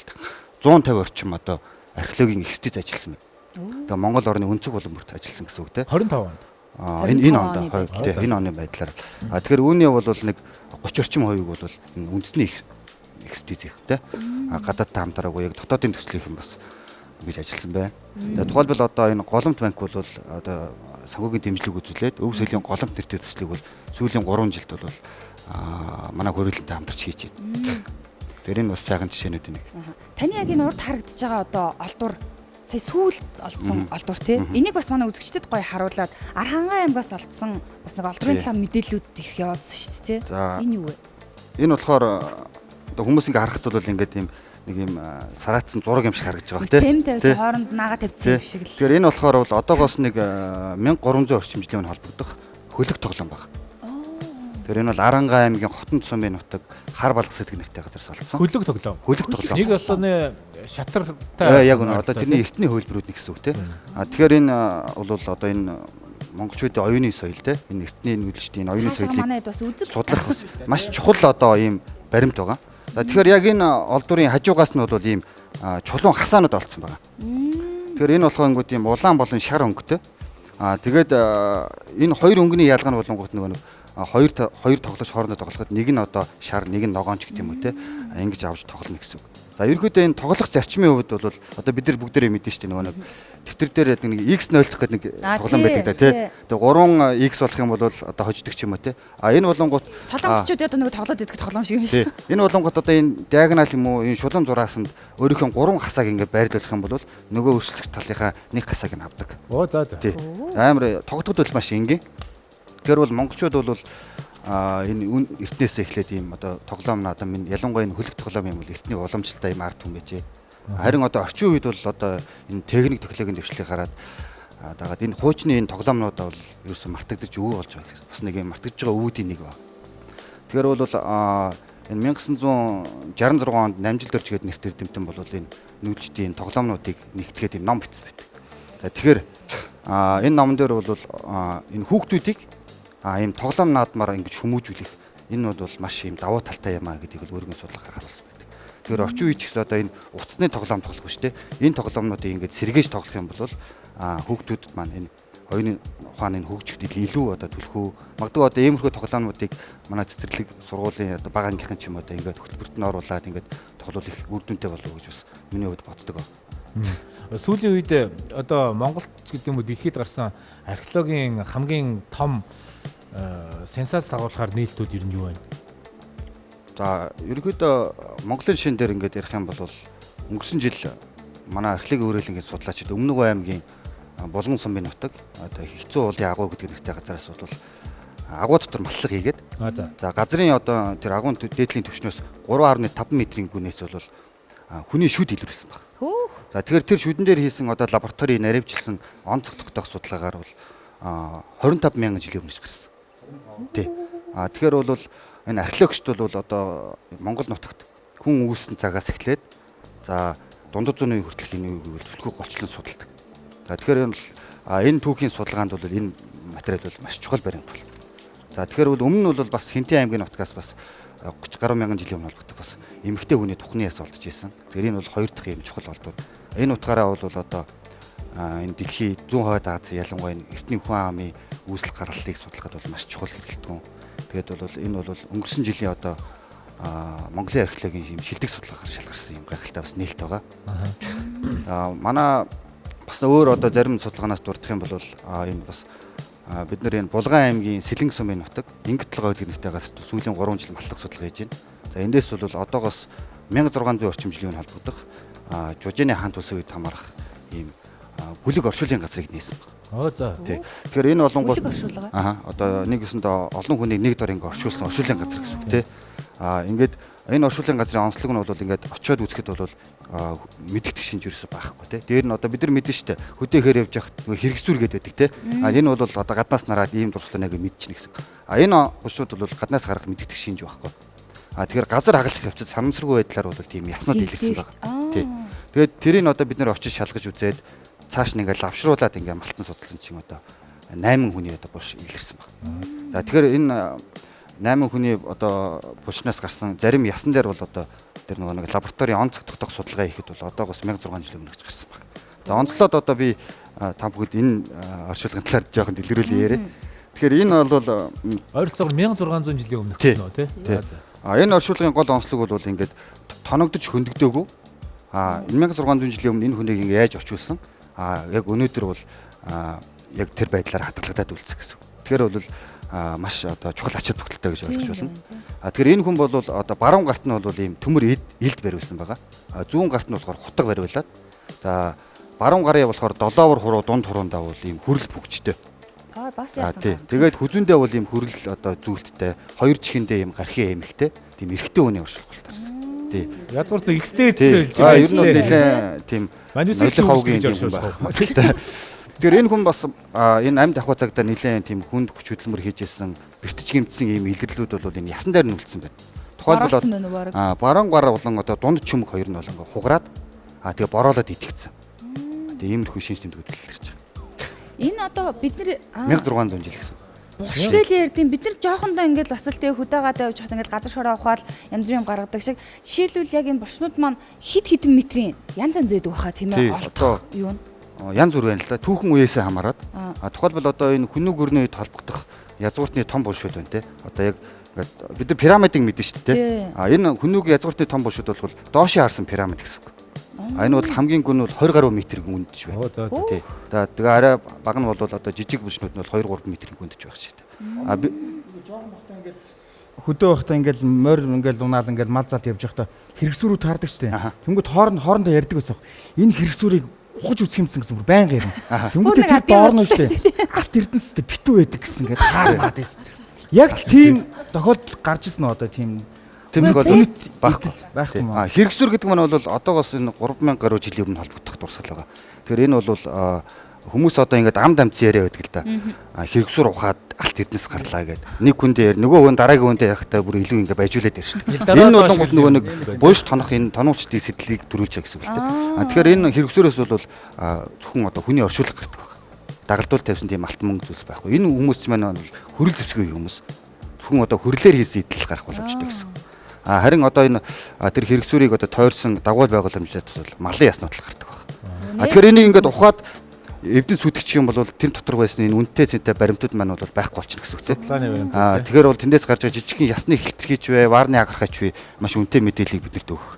150 орчим одоо археологийн экспертиз ажилласан байна. Тэгээ Монгол орны өнцөг болон бүрт ажилласан гэсэн үг те. 25 онд. Энэ онд энэ оны байдлаар. Тэгэхээр үүний бол нэг 30 орчим хувийг бол энэ үндэсний экспертиз их те. Гадаадтай хамтараагүй яг дотоодын төслийнх юм бас ингэж ажилласан байна. Тэгээ тухайлбал одоо энэ голомт банк бол одоо санхүүгийн дэмжлэг үзүүлээд өв соёлын голомт нэртэй төслийг бол сүүлийн 3 жилд бол манай хүрээлэнтэй хамтарч хийж байна. Тэр энэ бас сайхан жишээнүүд нэг. Таны яг энэ урд харагдаж байгаа одоо олдвор сая сүүлд олдсон олдвор тий. Энийг бас манай үзэгчдэд гоё харуулад Архангай аймгаас олдсон бас нэг олдврын талаар мэдээллүүд их яваадсан шүү дээ тий. Энэ юу вэ? Энэ болохоор одоо хүмүүс ингээ харахад бол ингээд ийм нэг юм сараацсан зураг юм шиг харагдаж байгаа тийм тавьж хооронд наага тавьсан юм шиг л. Тэгэхээр энэ болохоор бол одоогоос нэг 1300 орчим жилийн өмнө холбогдох хөлөг тоглоом байна. Тэгэхээр энэ бол Арангай аймгийн Хотон сумын нутаг хар балгас гэдэг нэртэй газар олдсон. Хөлөг тоглоом. Нэг болооны шатартай яг үнэ одоо тэрний эртний хөлбөрүүд нэг гэсэн үг те. Тэгэхээр энэ бол одоо энэ монголчуудын оюуны соёл те. Энэ эртний нүүлжтийн оюуны соёлыг судлах маш чухал одоо ийм баримт байгаа. Тэгэхээр яг энэ олдврын хажуугаас нь бол ийм чулуун хасаанууд олдсон байгаа. Тэгэхээр энэ болохонгууд ийм улаан болон шар өнгөтэй. Тэгээд энэ хоёр өнгөний ялгаа нь болонгууд нөгөө хоёр тоглож хоорондоо тоглоход нэг нь одоо шар, нэг нь ногоонч гэх юм уу те. Ингэж авч тоглоно гэсэн үг. За ерөнхийдөө энэ тоглох зарчмын хувьд бол одоо бид нар бүгдээрээ мэдэн шүү дээ нөгөө дэвтэр дээр нэг x0 гэдэг нэг тоглоом байдаг да тий. Тэгээ 3x болох юм бол одоо хождог ч юм уу тий. Энэ болонгууд солонгосчууд одоо нэг тоглоод идэх тоглоом шиг юм шүү. Энэ болонгууд одоо энэ диагонал юм уу энэ шулуун зураасанд өөрийнхөө 3 хасааг ингээд байрлуулах юм бол нөгөө өрсөлдөх талынхаа нэг хасааг нь авдаг. Оо за за. Тий. Амар тоглоход бол маш энгийн. Тэгэхээр бол монголчууд бол энэ эртнээсээ эхлээд ийм одоо тоглоом надад минь ялангуяа энэ хөлөг тоглоом юм бол эртний уламжлалтай ийм арт хүн байжээ. Харин одоо орчин үед бол одоо энэ техник технологийн дэвшлийг хараад дагаад энэ хуучны энэ тоглоомнуудаа бол ерөөсөө мартагдаж өвөө болж байгаа. Бас нэг юм мартагдж байгаа өвүүдийн нэг ба. Тэгэхээр бол энэ 1966 онд Намжил дөрж гээд нэртэй дэмтэн бол энэ нүүлжтийн тоглоомнуудыг нэгтгэхэд ийм ном бичсэн байдаг. За тэгэхээр энэ номон дээр бол энэ хүүхдүүдийг ийм тоглоом наадмаар ингэж хүмүүжүүлэх энэ бол маш ийм давуу талтай юм а гэдгийг бол өөргөн судлахаар харуулсан байдаг. Тэгэхээр орчин үеч гэсэн одоо энэ утасны тоглоом тоглох биш те. Энэ тоглоомнуудыг ингэж сэргээж тоглох юм бол хүүхдүүдэд маань энэ оюуны ухааны хөгжихөд илүү одоо түлхүү магадгүй одоо иймэрхүү тоглоомнуудыг манай цэцэрлэг сургуулийн одоо бага ангийнхан ч юм одоо ингээд хөтөлбөрт нь оруулаад ингээд тоглох их үр дүнтэй болов гэж бас миний хувьд боддог. Сүүлийн үед одоо Монголд гэдэг юм уу дэлхийд гарсан археологийн хамгийн том сенсац дагуулахаар нээлтүүд ер нь юу вэ? За ерөнхийдөө Монголын шин дээр ингээд ярих юм бол өнгөрсөн жил манай археологийн өөрөлдөнгийн судлаачид Өмнөг аймгийн Булган сумын нутаг одоо Хэцүү уулын агуу гэдэг нэртэй газараас бол агуу дотор маллаг хийгээд за газрын одоо тэр агуун дээдлийн түвшнөөс 3.5 метрийн гүнээс бол хүний шүд илрүүлсэн баг. За тэгэхээр тэр шүдэн дээр хийсэн одоо лаборатори наривчилсан онцгой тогтоох судалгаагаар бол 25 мянган жилийн өмнөж гарсан. Тий. Тэгэхээр бол энэ археологчд бол одоо Монгол нутагт хүн үүссэн цагаас эхлээд за дундад зууны үе хүртэл энэ үеийг төлхөө голчлон судалдаг. За тэгэхээр энэ түүхийн судалгаанд бол энэ материал бол маш чухал баримт бол. За тэгэхээр бол өмнө нь бол бас Хинтэн аймгийн нутгаас бас 30 гаруй мянган жилийн өмнө холбогддог бас эмэгтэй хүний тухны яс олдож исэн. Тэгэхээр энэ бол хоёр дахь юм чухал олдвол. Энэ утгаараа бол одоо энэ дэлхийн зүүн хойд Азийн ялангуяа эртний хүн амын үүсэл гаргалтыг судлахад бол маш чухал хэрэгэлтгүн. Тэгээд бол энэ бол өнгөрсөн жилийн одоо Монголын археологийн юм шилдэг судалгаагаар шалгарсан юм гайхалтай бас нээлт байгаа. Манай бас өөр одоо зарим судалгаанаас дурдах юм бол энэ бас бид нар энэ Булган аймгийн Сэлэнг сумын нутаг Ингэт толгой гэдэг нэртэй газарт сүүлийн 3 жил маллах судалгаа хийж байна. За эндээс бол одоогоос 1600 орчим жилийн өмнө холбогдох Жужины хаан төсөө үед хамаарах ийм бүлэг оршуулгын газрыг нээсэн байна. За. Тэгэхээр энэ болонгууд одоо нэг өсөндөө олон хүнийг нэг дор ингэ оршуулсан оршуулгын газар гэсэн үг тий. Ингээд энэ оршуулгын газрын онцлог нь бол ингээд очиод үзэхэд бол мэддэг шинж ерөөсөй байхгүй тий. Дээр нь одоо бид нар мэдэн штэ хөдөөхээр явж явах хэрэгсүүр гэдэг тий. Энэ бол одоо гаднаас нараад ийм дурслаа нэг мэдчихнэ гэсэн. Энэ гушууд бол гаднаас гарах мэддэг шинж байхгүй. Тэгэхээр газар хагалах явцад санамсаргүй байдлаар бол тийм яснууд илэрсэн байна. Тий. Тэгээд тэрийг одоо бид нар очиж шалгаж үзээд цааш нь ингээд лавшруулад ингээд малтан судалсан чинь одоо 8 хүний одоо булш илэрсэн байна. За тэгэхээр энэ 8 хүний одоо булшнаас гарсан зарим ясан дээр бол одоо тэр нэг лабораторийн онцгой тогтоох судалгаа хийхэд бол одоогоос 1600 жилийн өмнө гарсан байна. За онцлоод одоо би та бүгд энэ оршуулгын талаар жоохон дэлгэрүүлээ яриа. Тэгэхээр энэ бол ойролцоогоор 1600 жилийн өмнөх гэсэн үү тий? Энэ оршуулгын гол онцлог бол ингээд тоногдож хөндөгдөөгүй. Энэ 1600 жилийн өмнө энэ хүнийг ингээд яаж орчуулсан? Яг өнөөдөр бол яг тэр байдлаар хадгалагдаад үлдсэн гэсэн. Тэгэхээр бол маш одоо чухал ачаал бүгдэлтэй гэж ойлгож байна. Тэгэхээр энэ хүн бол одоо баруун гарт нь бол ийм төмөр илд бариулсан байгаа. Зүүн гарт нь болохоор хутаг бариулаад. За баруун гарын болохоор долоовор хуруу дунд хуруундаа бол ийм хүрэл бүгжтэй. Бас яасан. Тэгээд хүзүүндээ бол ийм хүрэл одоо зүйлттэй, хоёр чихэндээ ийм гархийн эмэгтэй, тийм эрэгтэй хүний оршуулгал тарсан. Тий. Язгуурт ихтэй хэлж байгаа. Ер нь бол нэлээ тийм ноёлох хавгийн юм байна. Тэгэхээр энэ хүн бас энэ амьд ахуй цагдаа нэлээ тийм хүнд хүч хөдөлмөр хийж исэн, бэртэж гимтсэн ийм илэрлүүд бол энэ ясан дээр нь үлдсэн байна. Тухайлбал баруун гар болон одоо дунд чүмэг хоёр нь бол ингээ хугараад тэгээ бороолоод итгэцсэн. Тэгээ иймэрхүү шинж тэмдэг хөдөлгөж байгаа. Энэ одоо бид нэр 1600 жил гэсэн. Бушгээл ярдیں۔ Бид нар жоохондоо ингээд бас л тэгээ хөдөөгаадаа явж хат ингээд газар шороо ухаал янз бүрийн гаргадаг шиг жишээлбэл яг энэ бушнууд маань хид хідэн метрийн янз янз байдаг баха тийм ээ. Олдох юу вэ? Янз бүр байна л да. Түүхэн үеэсээ хамаарат. Тухайлбал одоо энэ хүннүг өрнөний үед холбогдох язгууртны том булшууд байна те. Одоо яг ингээд бид нар пирамидыг мэдэн шүү дээ. Энэ хүнүүгийн язгууртны том булшууд бол доошоо харсан пирамид гэсэн үг. Энэ бол хамгийн гүн бол 20 гаруй метрийн гүндж байна. Тий. Тэгээ арай бага нь бол одоо жижиг булшнууд нь бол 2-3 метрийн гүндж байх шүү дээ. Хөдөө байхдаа ингээл морь ингээл унаал ингээл мал залт явж байхдаа хэрэгсүүрүүд таардаг шүү дээ. Тэнгүүд хоорондоо ярьдаг байсан. Энэ хэрэгсүүрийг ухаж үсэх юмсан гэсэн бүр байнга ярина. Тэнгүүд тэр доорно шүү дээ. Алт эрдэнэстэй битүү байдаг гэсэн ингээд хаармаад байсан. Яг тийм тохиолдол гарч ирсэн нь одоо тийм тэмдэг бол байхгүй маа. Хэрэгсүүр гэдэг нь бол одоогоос энэ 3000 гаруй жилийн өмнө холбогдох дурсгал байгаа. Тэгэхээр энэ бол хүмүүс одоо ингээд амд амц яриа байдаг л да. Хэрэгсүүр ухаад алт эрдэнэс гарлаа гэдэг. Нэг хүн дээр нөгөө хүн дараагийн хүн дээр ярахтаа бүр илүү ингээд баяжуулаад ирж байна. Энэ бол нөгөө нэг буйш тонох энэ тонуулчдын сэтлийг төрүүлж байгаа гэсэн үг л дээ. Тэгэхээр энэ хэрэгсүүрээс бол зөвхөн одоо хүний оршуулга гардаг байна. Дагалдуул тавьсан тийм алт мөнгө зүйлс байхгүй. Энэ хүмүүс маань бол хөрөл зэвсгийн хүмүүс. Зөвхөн одоо хөрлөөр хийсэн идэл гарах боломжтой гэсэн. Харин одоо энэ тэр хэрэгсүүрийг одоо тойрсон дагуул байгууламжтай тусвал малын яснууд л гардаг байна. Тэгэхээр энийг ингээд ухаад эвдэн сүтгэж юм бол тэр дотор байсан энэ үнэтэй цэнтэй баримтууд маань бол байхгүй болчихно гэсэн үг тийм. Тэгэхээр бол тэндээс гарч байгаа жижигхэн ясны хилтерхийч вэ, ваарны агархаач вэ маш үнэтэй мэдээллийг биднэрт өгөх.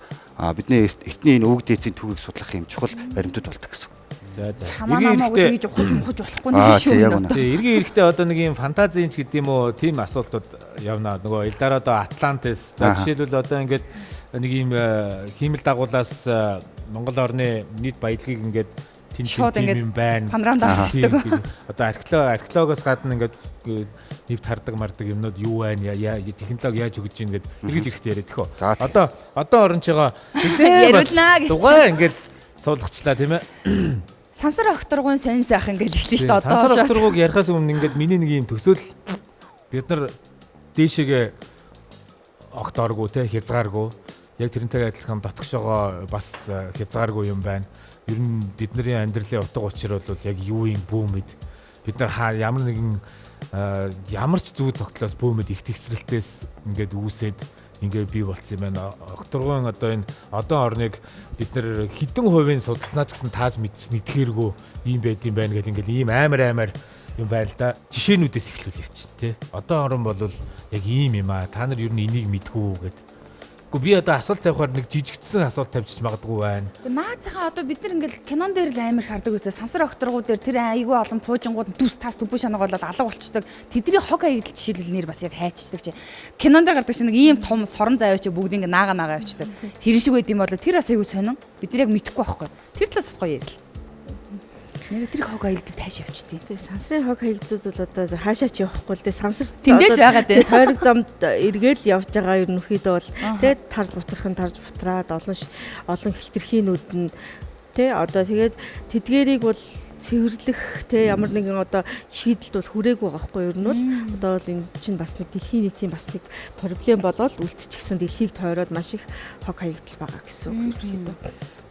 Бидний эртний энэ өвөг дээдсийн түүхийг судлах юм чухал баримтууд болдог гэсэн. Хамаа тэгж ухаж болохгүй нэг шүү. Эргийн эрэхтэй одоо нэг юм фантазийн ч гэдэм үү тийм асуултууд явна. Нөгөө Элдорадо Атлантис. За жишээлбэл одоо ингээд нэг юм хиймэл дагуулаас Монгол орны нийт баялагийг ингээд тийм юм байна. Панорамд авдаг. Одоо археологоос гадна ингээд нэвт хардаг мардаг юмнууд юу байна? Технологи яаж өгж ийн гэд эргэж ирэхтэй яриад төхөө. Одоо оронч байгаа. Яриулнаа гэж. Дугаа ингээд суулгачлаа тийм ээ. Сансар окторгын сонь сайхан гэж хэлсэн шүү дээ одоо. Сансар окторгыг ярихаас өмнө ингээд миний нэг юм төсөөл бид нар дээшээгээ окторгүй те хязгааргүй яг тэрнтэйгээ адилхан дотгошоогоо бас хязгааргүй юм байна. Ер нь бидний амьдралын утга учир бол яг юу юм бүүмэд бид нар ямар нэгэн ямар ч зүйл тогтлоос бүүмэд их тэгсрэлтээс ингээд үүсээд ингээд бий болцсон юм байна. Окторгон одоо энэ одон орныг бид нэр хэдэн хувийн судалснаа ч гэсэн тааж мэдхээргүй юм байд юм байна гэл ингээд ийм амар юм байна л да. Жишээнүүдээс эхлүүл яач тий. Одон орн бол яг ийм юм аа. Та нар ер нь энийг мэдгүй гэд. Гэхдээ би одоо асуулт тавихаар нэг жижигдсэн асуулт тавьчих магадгүй байна. Наацхан одоо бид нар ингээл кинон дээр л амар хардаг үстэй сансар окторгууд дээр тэр айгүй олон пуужингууд дүс тас дүбүү шанаг болоод алга болчдөг. Тэдний хог аягдал жишээлбэл нэр бас яг хайчдаг чи. Кинон дээр гардаг чи нэг ийм том сорон заяа чи бүгд ингээ наагаа явчихдаг. Тэр шиг байд юм бол тэр бас айгүй сонин. Бид нар яг мэдэхгүй байхгүй. Тэр талаас бас гоё ярил. Нэр тэр хог аягдал тааш явчтыг. Тэгээ сансрын хог аягдлууд бол одоо хаашаа ч явахгүй л тэгээ сансар тэндэл байгаад байна. Тойрог замд эргээл явж байгаа ерөнхийдөө бол тэгээ тарж бутраад олон хилтерхийнүүд нь тэ одоо тэгээд тэдгэрийг бол цэвэрлэх тэ ямар нэгэн одоо шийдэлд бол хүрээгүй байгаа хгүй ер нь бол одоо бол энэ чинь бас нэг дэлхийн нийтийн бас нэг проблем болоод үлдчихсэн дэлхийг тойроод маш их хог хаягдал байгаа гэсэн үг ерөнхийдөө.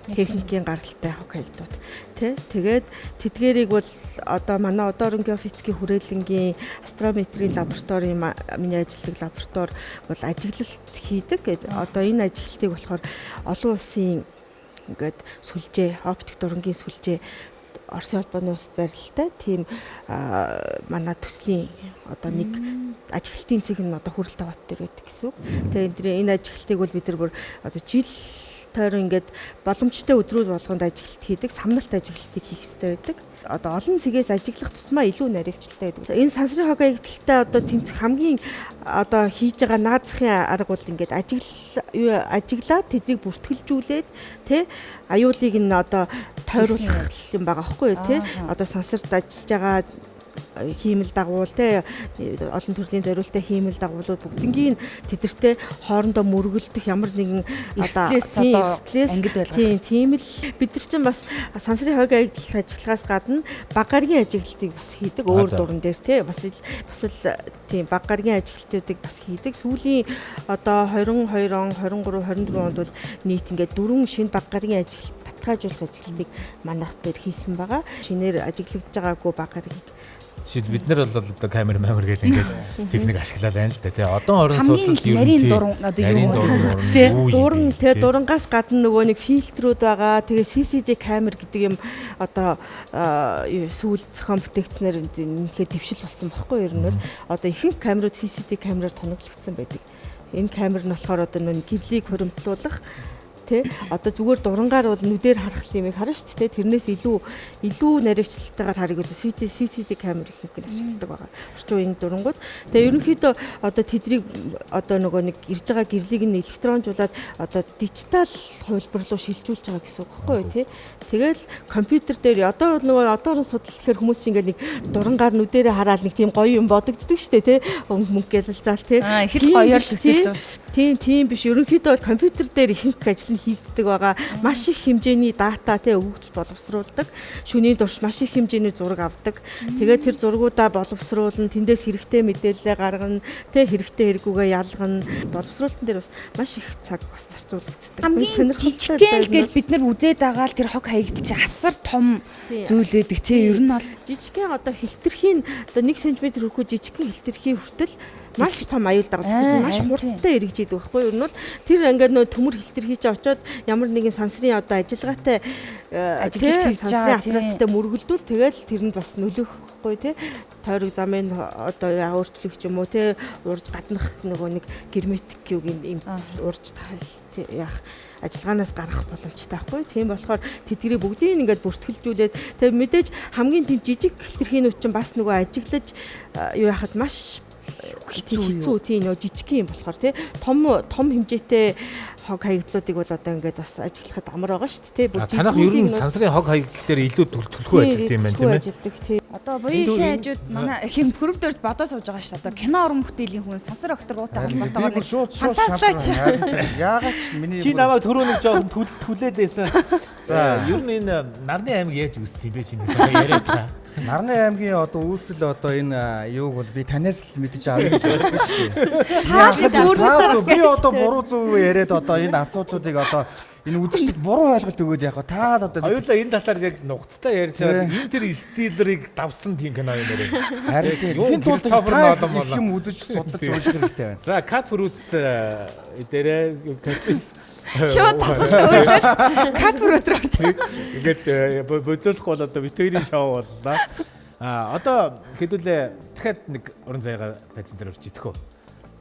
Техникийн гаралтай хог хаягдлууд тий. Тэгээд тэдгэрийг бол одоо манай одоорн геофизикийн хүрээлэнгийн астрометрийн лаборатори миний ажилладаг лаборатори бол ажиглалт хийдэг. Одоо энэ ажиглалтыг болохоор олон улсын ингээд сүлжээ, оптик дурангийн сүлжээ Оросын холбооны улсад байрлалтай тийм манай төслийн одоо нэг ажиглалтын цэг нь одоо хүрэлт аваад дээр байдаг гэсэн үг. Тэгээд энэ ажиглалтыг бол бид нар бүр одоо жил тойрон ингээд боломжтой өдрүүд болгонд ажиглалт хийдэг, самналт ажиглалтыг хийх хэрэгтэй байдаг. Одоо олон цэгээс ажиглах тусмаа илүү наривчлалтай байдаг. Энэ сансрын хог аягдалтай одоо тэмцэх хамгийн одоо хийж байгаа наазахын арга бол ингээд ажиглаад тэднийг бүртгэлжүүлээд тий аюулыг нь одоо тойруулах юм байгаа байхгүй юу тий одоо сансарт ажиллаж байгаа хиймэл дагуул те олон төрлийн зориултаа хиймэл дагуулууд бүгднгийн тэдэртэй хоорондоо мөргөлдөх ямар нэгэн стресс ангид байлгаа. Тийм л бид нар чинь бас сансрын хог аягдал ажиллахаас гадна баг гарагийн ажиглалтыг бас хийдэг өөр дуран дээр те бас л тийм баг гарагийн ажиглалтуудыг бас хийдэг. Сүүлийн одоо 22 он 23 24 онд бол нийт ингээд 4 шинэ баг гарагийн ажиглалт баталгаажуулах ажиглалтыг манайх дээр хийсэн байгаа. Шинээр ажиглагдж байгаагүй баг гарагийг Жишээл бид нар бол одоо камер гэдэг ингээд техник ашиглаад байна л да тий. Одоо орон хамгийн суудлын нарийн дуран одоо юу тий. Дуран тий дурангаас гадна нөгөө нэг фильтрүүд байгаа. Тэгээ CCD камер гэдэг юм одоо сүүл зохион бүтээгчнэр ингээд дэвшил болсон баггүй ер нь бол одоо ихэнх камерууд CCD камераар тоноглогдсон байдаг. Энэ камер нь болохоор одоо нэг гэрлийг хуримтлуулах тий одоо зүгээр дурангаар бол нүдээр харах юмыг харна шүү дээ. Тэрнээс илүү наривчлалтайгаар харыг бол CCD камер их их ашигладаг байгаа. Орчин үеийн дурангууд. Тэгээ ерөнхийдөө одоо тэднийг одоо нөгөө нэг ирж байгаа гэрлийг нь электронжуулаад одоо дижитал хувилбар руу шилжүүлж байгаа гэсэн үг байхгүй юу тий. Тэгэл компьютер дээр одоо нөгөө одоорн судал гэхээр хүмүүс чинь ингээд нэг дурангаар нүдээрээ хараад нэг тийм гоё юм бодогддог шүү дээ тий. Мөнгө гэлэлзаал тий. Их гоёор төсөөлж байгаа шүү. Тийм биш. Ерөнхийдөө компьютер дээр ихэнх ажил нь хийгддэг байгаа. Маш их хэмжээний дата тий өгөгдөл боловсруулдаг. Шөнийн турш маш их хэмжээний зураг авдаг. Тэгээд тэр зургуудаа боловсруулна, тэндээс хэрэгтэй мэдээлэл гаргана, тий хэрэгтэй хэрэггүйгээ ялгана. Боловсруулалтын дээр бас маш их цаг бас зарцуулагддаг. Хамгийн жижигхэн гэж бид нар үзээд байгаа л тэр хог хаягдл чи асар том зүйл байдаг тий. Ер нь бол жижигхэн одоо хилтерхийн одоо 1 см хүрэх жижигхэн хилтерхийн хүртэл маш том аюул дагавар маш хурдтай эргэжийдэг байхгүй юу? Ер нь бол тэр ингээд нөө төмөр хилтерхий чи очоод ямар нэгэн сансрын одоо ажиллагаатай ажиглаж хийж байгаа аппараттай мөргөлдүүл тэгэл тэрэнд бас нөлөөхөхгүй тий. Тойрог замын одоо өөрчлөх юм уу тий урж гаднах нөгөө нэг герметик юугийн юм урж яах ажиллагаанаас гарах боломжтой байхгүй. Тийм болохоор тэдгэрийг бүгдийг ингээд бүртгэлжүүлээд тэг мэдээж хамгийн тийм жижиг хилтерхийнүүд чинь бас нөгөө ажиглаж юу яхад маш хэцүү тийм нөө жижиг юм болохоор тий том хэмжээтэй хог хаягдлуудыг бол одоо ингээд бас ажиглахад амар байгаа шүү дээ тий. Танах ер нь сансрын хог хаягдл дээр илүү төлөвлөхгүй ажилладаг юм байна тийм ээ. Одоо буяахийн хажууд манай хэм хөрөвдөрж бодоо сууж байгаа шүү. Одоо кино уран бүтээлийн хүн сансар окторгуутай холбоотойгоор нэг фантастич. Яагаад ч миний чи намайг түрүү нэг жоохон түлээд байсан. За ер нь энэ Нарны аймаг яаж үүссэн юм бэ чиний яриад та. Нарны аймгийн одоо үүсэл одоо энэ юуг бол би танаас л мэдэж авъя гэж бодсон шүү дээ. Би одоо буруу зөв яриад одоо энэ асуудлуудыг одоо энэ үзэгчд буруу ойлголт өгөөд яг та одоо хоёулаа энэ талаар яг нухацтай ярьж байгаа энэ тэр стилерийг давсан тийм кино юм байна. Харин энэ тул товор юм үзэж судалж унших хэрэгтэй байна. За Cat Fruits дээрээ катис шууд тасалт өөрсдөө Cat Fruit руу орж. Ингээд бодлохгүй бол одоо битэрийн шоу боллоо. Одоо хэдүүлээ дахиад нэг уран зайгаа тайзан дээр орж идэх үү.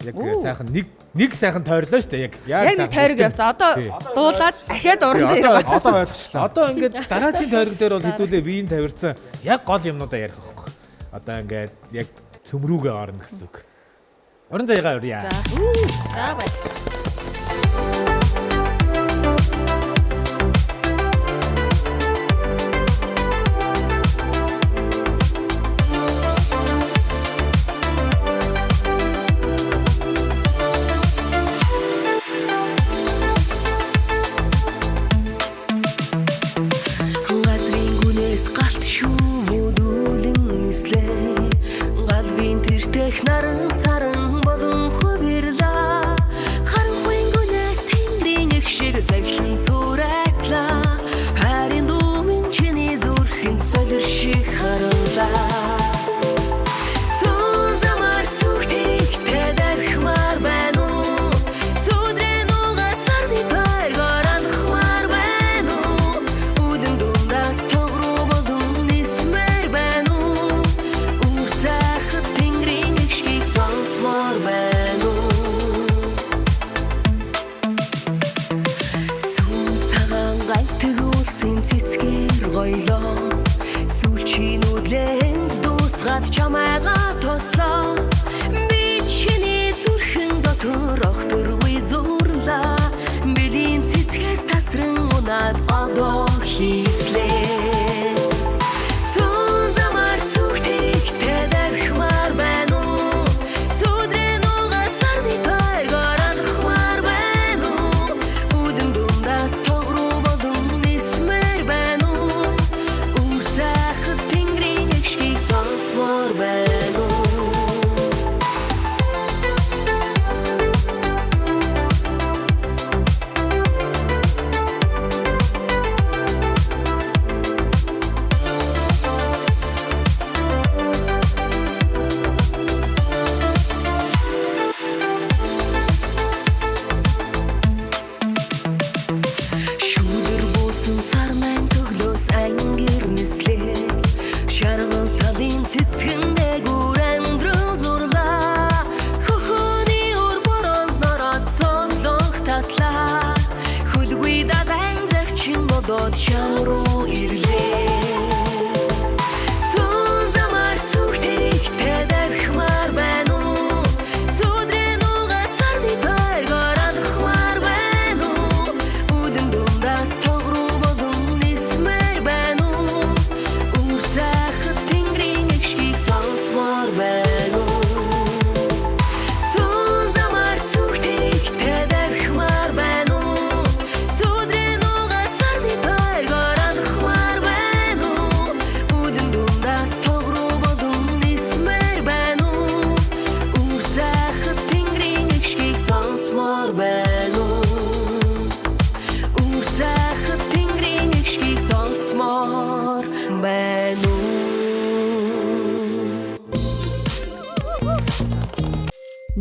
Яг сайхан нэг сайхан тойрлоо шүү дээ. Яг нэг тойрог явцаа. Одоо дуулаад дахиад уран зай руу. Одоо ойлгочлаа. Одоо ингээд дараагийн тойрог дээр бол хэдүүлээ биеийн тавирсан яг гол юмнуудаа ярих байхгүй. Одоо ингээд яг цөмрүүгээ орно гэсэн үг. Уран зайгаа урья. За баярлалаа. Наран саран болон хувирлаа харанхуйн гүнэс тэнгэрийн их шиг сахилан сүрэтлаа харин дүүмэн чиний зүрхэн солир шиг харалаа сон замар сүхтэйгтэй дахмаар байна уу сүдрэн угад сарны пайгаар алхмаар байна уу үлэн дундаас тогруу болон нисмэр байна уу үрцэхэд тэнгэрийн сонсмор байна уу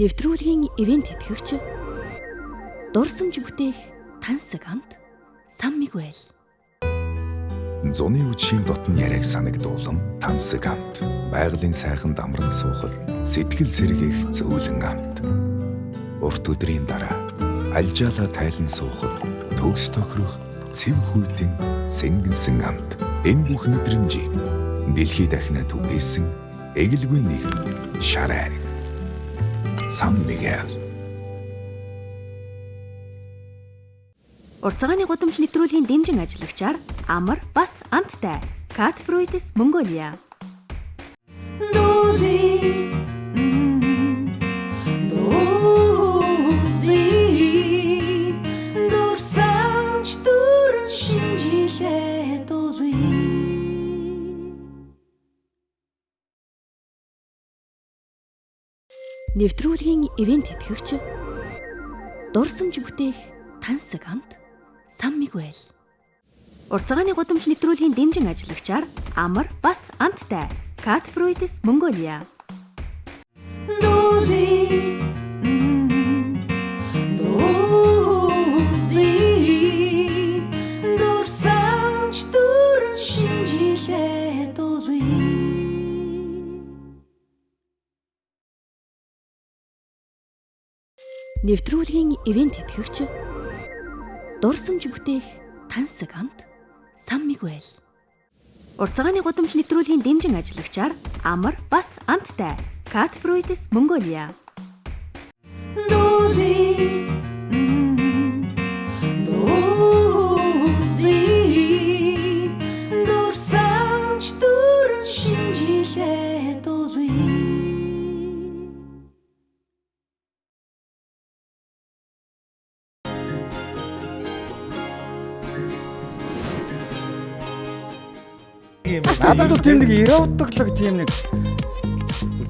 Нэвтрүүлгийн ивент тэтгэгч дурсамж бүтээх тансаг амт Сан Мигуэл. Зуны үдшийн дотн яриаг санагдуулан тансаг амт. Байгалийн сайхан дамран суухад сэтгэл сэргээх зөөлөн амт. Урт өдрийн дараа альжаалаа тайлан суухад төгс тохирох цэв хүйтэн сэнгэнсэн амт. Энэ бүх мэдрэмжийг дэлхий дахинаа түгээсэн эгэлгүй нэгэн шар айраг. Сан Мигуэл. Уртцагааны гудамж нэвтрүүлгийн дэмжин ажиллагчаар амар бас амттай Cat Fruits Mongolia. Нэвтрүүлгийн ивент тэтгэгч дурсамж бүтээх тансаг амт Сан Мигуэл. Уртцагааны гудамж нэвтрүүлгийн дэмжин ажиллагчаар амар бас амттай Cat Fruits Mongolia. Нэвтрүүлгийн ивент тэтгэгч дурсамж бүтээх тансаг амт Сан Мигуэл. Уртцагааны гудамж нэвтрүүлгийн дэмжин ажиллагчаар амар бас амттай Cat Fruits Mongolia. Надад бол тийм нэг эротиклог тийм нэг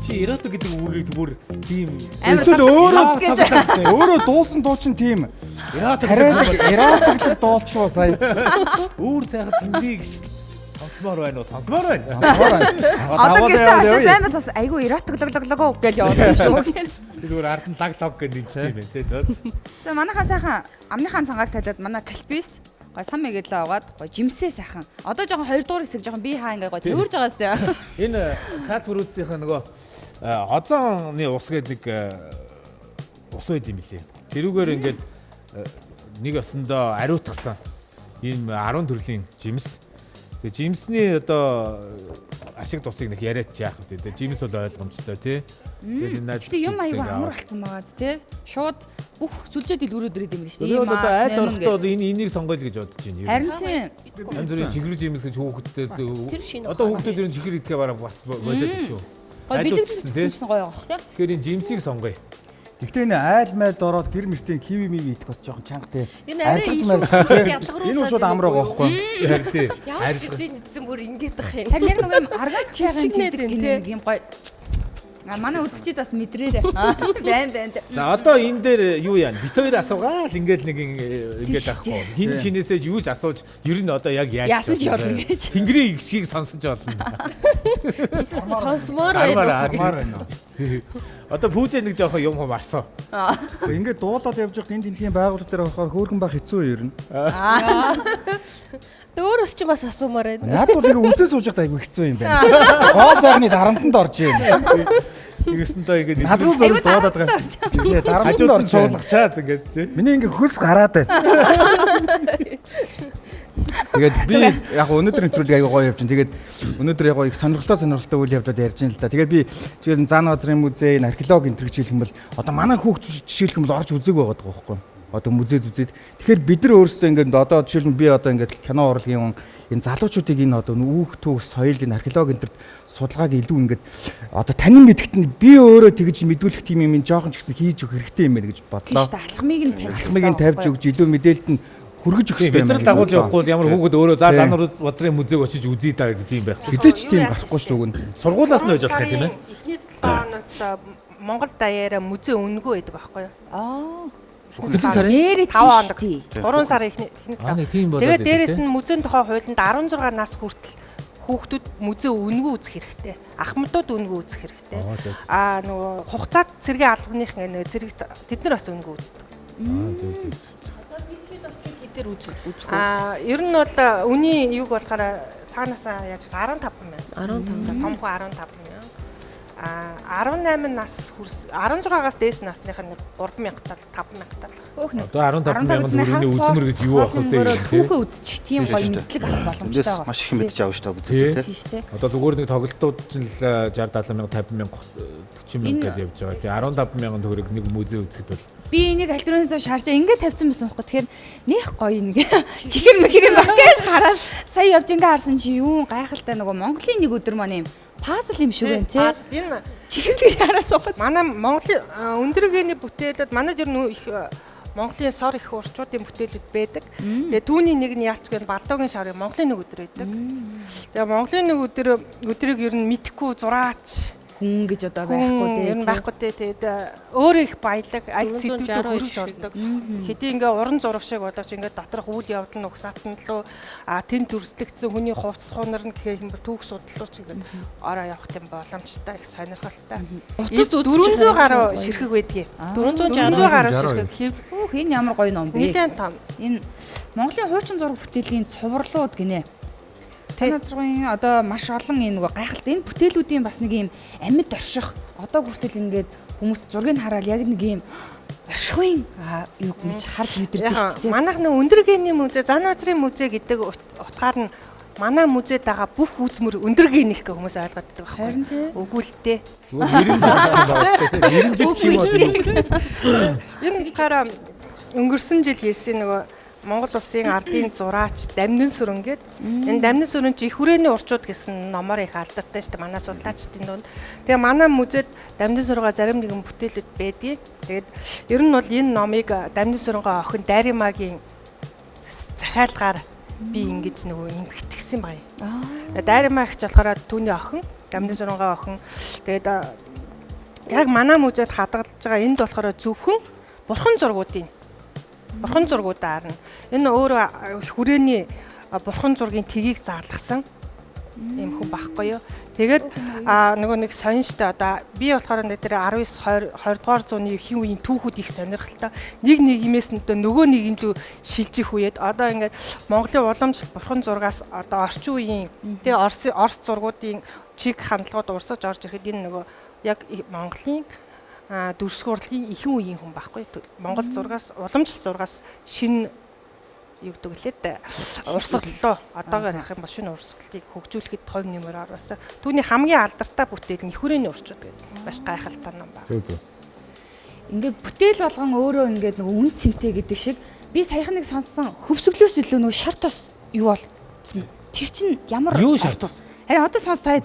чи эротик гэдэг үгийг бүр тийм эсвэл өөрөө дуусан дуучин тийм эротиклог дуулчихваа сая. Үүр цайхад тэмбийг сонсмоор байна уу? Сонсмоор байна. Одоо гэртээ очиж баймаас бас айгүй эротиклог гэж яваад юм шүү. Зүгээр ард нь лаг гэж нэмсэн юм байна тий. За манайхаа сайхан амныхаа цангааг талиад манай Калпис гой Сан Мигуэлээ аваад гой жимсээ сайхан. Одоо жоохон 2 дугаар хэсэг жоохон би хаа ингээ гой төвөрж байгаа сте. Энэ Cat Fruits-ийн нөгөө озооны ус гэдэг нэг ус байд юм билээ. Тэрүүгээр ингээд нэг осондоо ариутгсан ийм 10 төрлийн жимс. Тэгээ жимсний одоо ашиг тусыг нэг яриад яах вэ? Жимс бол ойлгомжтой тий. Гэтэ юм аягүй амар болсон байгаа тий. Шууд бүх сүлжээ дэлгүүрүүд ирээд юм л шүү дээ. Энэ одоо айл орохтоо энийг сонгоё гэж бодож байна. Харин тийм. Янз бүрийн чихэр жимс гэж хүүхдүүдэд одоо хүүхдүүд ер нь чихэр идэхээ бараг бас болоод шүү. Гой бэлэгдсэн гоё байгаа тий. Тэгэхээр энэ жимсийг сонгоё. Гэхдээ энэ айл майлд ороод гэр мөртийн киви миви идэх бас жоохон чангатай. Энэ арай ялгаруу. Энэ шууд амар байгаа байхгүй. Харин тий. Ямар ч үсийн идсэн бүр ингэж тах юм. Харин нэг юм арган чайгын гэдэг юм гоё. Манай үзэгчид бас мэдрээрээ. Байн. За одоо энэ дээр юу яа? Бит хоёр асуугаал ингээд нэг ингээд авахгүй. Хин чинээсээ юуж асууж ер нь одоо яг яаж гэж. Тэнгэрийн игшгийг сонсож байна. Сонсмоор байна. Одоо пүүжээ нэг жоохон юм асуу. Ингээд дуулаад явж байхад энэ тэнхийн байгууллага дээр болохоор хөөргөн байх хэцүү ер нь. Өөрөөс ч бас асуумаар байна. Наад бол ингээ үнсээ сууж байхад айгүй хэцүү юм байна. Гоо сайхны дарамтанд орж юм. Тэгсэн тоо ингээд над руу зөрөг дуудаад байгаа. Тэгээ дарамтанд орж суулгачаад ингээд тий. Миний ингээ хөлс гараад байна. Тэгээд би яг өнөөдөр нэвтрүүлэг аягүй гоё явж байна. Тэгээд өнөөдөр яг их сонирхолтой үйл явдал ярьж байна л да. Тэгээд би зүгээр Зан Базрын музей, археологи энтрэг жишээлх юм бол одоо манай хүүхд жишээлх юм бол орж үзег байгаа байхгүй юу? Одоо музей зүзээд. Тэгэхээр бид нар өөрсдөө ингээд одоо жишээлбэл би одоо ингээд кино урлагийн энэ залуучуудыг энэ одоо үүх төгс соёл энэ археологи энтерт судалгааг илүү ингээд одоо танин мэдгэт нь би өөрөө тэгж мэдүүлэх тийм юм жоохон ч гэсэн хийж өгөх хэрэгтэй юм байна гэж бодлоо. Алхмыг нь тавьж өгч илүү мэдээлэлд нь хүргэж өгөх хэрэгтэй. Бид нар дагуулж явахгүй ямар хүүхэд өөрөө за Зан Базрын музейг очиж үзье даа гэдэг юм байх. Хизээч тийм гарахгүй шүү үгэн. Сургуулаас нь байж болох юм тийм ээ. Эхний 7 хоногт Монгол даяараа музей үнэгүй байдаг байхгүй юу? Хэдэн сарын? 5 хоног. 3 сарын эхний тийм болоод. Тэгээд дээрэс нь музейн тухай хуулинд 16 нас хүртэл хүүхдүүд музей үнгүй үзэх хэрэгтэй. Ахмадууд үнгүй үзэх хэрэгтэй. Нөгөө хугацаат цэргийн албаныхан нэг зэрэг тэд нар бас үнгүй үздэг. Одоо битгэд очиж хэдэр үзэх үү? Ер нь бол үний юг болохоор цаанаасаа яаж 15 мянга. 15. Том хүн 15 мянга. 18 нас хүрс 16-аас дээш насных нь 3,000 тал 5,000 тал. Одоо 15 мянган төгрөгийн үзмэр гэж юу ах вэ? Түүхээ үзчих тийм гоё мэдлэг авах боломжтой байгаа. Маш их мэдж авах шүү дээ. Тийм шүү дээ. Одоо зүгээр нэг тоглолтууд чинь л 60 70 мянга 50 мянга 40 мянга гэж явж байгаа. Тэгээ 15 мянган төгрөг нэг музей үзэхэд бол би энийг альтернативээс шаарч ингээд тавьсан байсан байхгүй. Тэгэхээр нэх гоё нэг чихэр мэхэр юм баг гэж хараад сая явж ингээ харсан чи юу гайхалтай нөгөө Монголын нэг өдөр маань юм пазл юм шиг байна тий. Энэ чихэрлэг хараад суугаад. Манай Монголын өндөргөөний бүтээлүүд манайд ер нь их Монголын сор их урчуудын бүтээлүүд байдаг. Тэгээ түүний нэг нь яалч гэн Балдогийн сарын Монголын нэг өдөр байдаг. Тэгээ Монголын нэг өдрийг ер нь мэдхгүй зураач хүн гэж одоо байхгүй дээ. Ер нь байхгүй дээ. Тэгээд өөрөө их баялаг аль сэдвүүдэд хөрөж ордог. Хэдий ингээ уран зураг шиг боловч ингээ доторх үйл явдал нь угсаатан лөө тэнд төрслөгдсөн хүний хувцс хунар нь гэхээ юм түүх судлалуу ч ингээ ороо явах юм боломжтой их сонирхолтой. Утас 400 гаруй ширхэг байдгийг. 460 гаруй ширхэг. Энэ ямар гоё ном бэ? Нилээн том. Энэ Монголын хуучин зураг бүтээлийн цувралууд гинэ. Танай зургийн одоо маш олон энэ нөгөө гайхалтай энэ бүтээлүүдийн бас нэг юм амьд орших одоо хүртэл ингээд хүмүүс зургийг хараад яг нэг юм оршихын юу гэж харж мэдэрдэг шүү дээ. Манайх нөө өндөргээний музей, Заназрын музей гэдэг утгаар нь манай музейд байгаа бүх үзмэр өндөргээнийх гэх хүмүүс ойлгоод байдаг байхгүй. Харин тий. Үгүй л дээ. Энэ гараа өнгөрсөн жил хийсэн нөгөө Монгол улсын ардын зураач Дамнин сүрэн гээд энэ Дамнин сүрэн чи их хүрээний урчууд гэсэн номоор их алдартай шүү дээ манай судлаачдын дунд. Тэгээ манай музейд Дамнин сүрэнгээ зарим нэгэн бүтээлүүд байдгийг. Тэгээд ер нь бол энэ номыг Дамнин сүрэнгээ охин Даримагийн захиалгаар би ингэж нөгөө имхэтгсэн байна. Дарима ихч болохоор түүний охин Дамнин сүрэнгээ охин. Тэгээд яг манай музейд хадгалж байгаа энд болохоор зөвхөн бурхан зургуудаар нь энэ өөр хүрээний бурхан зургийн тгийг заалгасан юм хүн байхгүй юу. Тэгээд нөгөө нэг сонжтой одоо би болохоор нэг тэр 19 20 дугаар зууны ихэнх үеийн түүхүүд их сонирхолтой. Нэг нэгнээс нь нөгөө нэгэнд лөө шилжих үед одоо ингээд Монголын уламжлалт бурхан зургаас одоо орчин үеийн тэ Орос зургуудын чиг хандлагууд урсаж орж ирэхэд энэ нөгөө яг Монголын дүрсгэн урлагийн ихэнх үеийн хүн байхгүй. Монгол зургаас уламжлалт зургаас шинэ юу гэдэг лээ урсгаллоо одоогоор ярих юм бол шинэ урсгалыг хөгжүүлэхэд тов нэмэр оруулсан. Түүний хамгийн алдартай бүтээл нь их хүрээний урчууд гэдэг маш гайхалтай ном байна. Зөв. Ингээд бүтээл болгон өөрөө ингээд нэг үн цэнтэй гэдэг шиг би саяхан нэг сонссон хөвсгөлөөс илүү нөгөө шар тос юу бол тэр чин ямар юу шар тос? Харин одоо сонс таа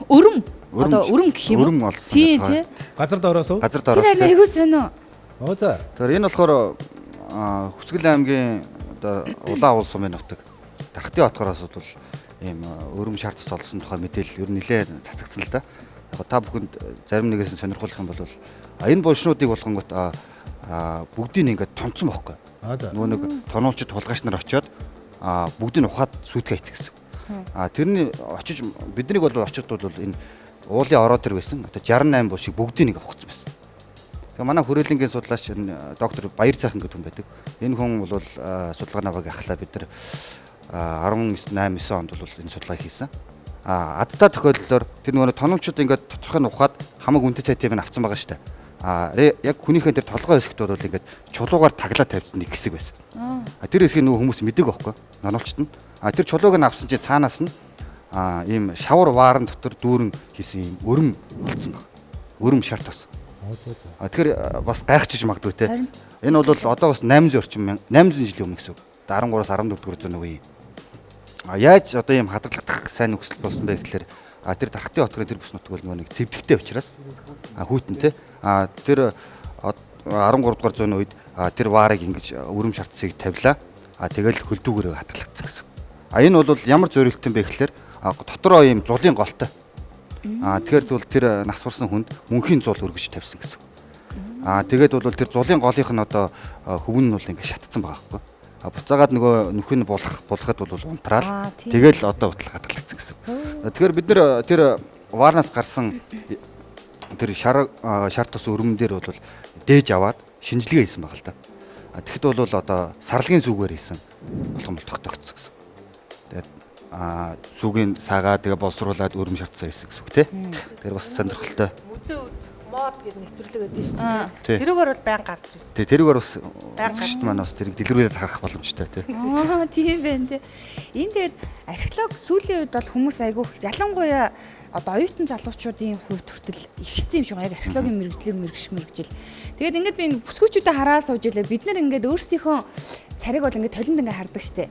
өрөм одоо өрөм гэх юм. Өрөм болсон. Тийм тий. Газар доороос уу? Газар доороос. Тэр айгүй сонио. Оо за. Тэгэхээр энэ болохоор Хүсгэл аймгийн одоо Улаан уул сумын нутаг Дархтын хотгороос бол ийм өрөм шар тос олсон тухай мэдээлэл ер нь нэлээд цацагдсан л да. Яг та бүхэнд зарим нэгээс нь сонирхуулах юм бол энэ булшнуудыг болгонгот бүгдийг ингээд томцсон байхгүй. Нөгөө нэг тонуулчид тулгаач нар очиод бүгдийг ухаад сүйтгэе хийцгэсэн. Тэрний очиж биднийг бол очиод бол энэ уулын ороо төр байсан. Одоо 68 буу шиг бүгдийг нэг авахсан байсан. Тэгээ манай хүрээлэнгийн судлаач доктор Баяр Цайхан гэдэг хүн байдаг. Энэ хүн бол судалгааны авааг ахлаа бид нар 19-8 онд бол энэ судалгааг хийсэн. Адтай тохиолдолд тэр нөгөө тонолчууд ингээд тодорхой ухаад хамаг үнэтэй цайтыг нь авсан байгаа шүү дээ. Яг хүнийхээ тэр толгой хэсэгт бол ингээд чулуугаар таглаад тавьсан нэг хэсэг байсан. Тэр хэсгийг нөгөө хүмүүс мэдээг байхгүй. Нонолчт нь. Тэр чулууг нь авсан чинь цаанаас нь ийм шавар ваарн дотор дүүрэн хийсэн ийм өрөм болсон баг. Өрөм шар тос. Тэгэхээр бас гайхчихж магадгүй те. Энэ бол одоо бас 800 жилийн өмнө гэсэн үг. 13-аас 14 дугаар зууны үе. Яаж одоо ийм хадгалагдах сайн нөхцөл болсон бэ гэхээр тэр Дархтын хотгорын тэр бүс нутаг бол нэг цэвдэгтэй учраас хүйтэн те. Тэр 13 дугаар зууны үед тэр ваарыг ингэж өрөм шартцыг тавилаа. Тэгэл хөлдүүгээрээ хадгалагдсан гэсэн. Энэ бол ямар зорилттой бэ гэхээр дотроо ийм зулын голтой. Тэгэхээр зөвл тэр нас урсан хүнд мөнхийн зул өргөж тавьсан гэсэн. Тэгээд бол тэр зулын голынх нь одоо хөвөн нь бол ингэ шатцсан байгаа байхгүй. буцаагаад нөгөө нүхийг булахад бол унтраал. Тэгэл одоо утал хадгалагдсан гэсэн. Тэгэхээр бид нэр тэр варнаас гарсан тэр шар тус өргөн дээр бол дээж аваад шинжилгээ хийсэн байгаа л да. Тэгэхэд бол одоо сарлагын сүгээр хийсэн болгоом тогтогдсон гэсэн. Тэгээд сүгийн сагаа тэгээ боловсруулад өрөм шатсан хийсэн гэсэн үг тий. Тэр бас сонирхолтой. Музей мод гэдэг нэвтрүүлэг өгдөө шүү дээ. Тэрүүгээр бол баян гарч ирсэн. Тий, тэрүүгээр бас шít маань бас тэрийг дэлгэрүүлээд харах боломжтой тий. Тийм байна тий. Энэ тэгээд археолог сүүлийн үед бол хүмүүс айгүй ялангуяа одоо оюутан залуучуудын хувьд хүртэл ихсэн юм шиг яг археологийн мэрэгжил. Тэгээд ингээд би бүсгүүчүүдэд хараад сууж илээ. Бид нар ингээд өөрсдийнхөө цариг бол ингээд толинд ингээд хардаг штэ.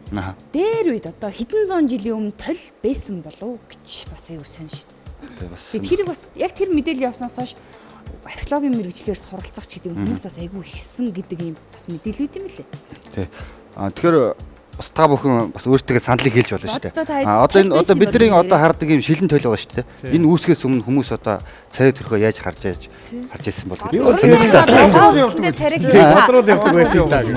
Дээр үед одоо хэдэн зуун жилийн өмнө тол байсан болов гэж бас аюу сонь штэ. Тэгээд тэрийг бас яг тэр мэдээлэл явсноос хойш археологийн мэрэгчлэр суралцах ч гэдэг юм хүмүүс бас аюу ихсэн гэдэг юм бас мэдээлүүд юм лээ. Тий. Тэгэхээр бас та бүхэн бас өөртөө саналыг хэлж болно шүү дээ. Одоо бидний одоо хардаг юм шилэн тойл байгаа шүү дээ. Энэ үүсгээс өмнө хүмүүс одоо царай төрхөө яаж харж ирсэн бол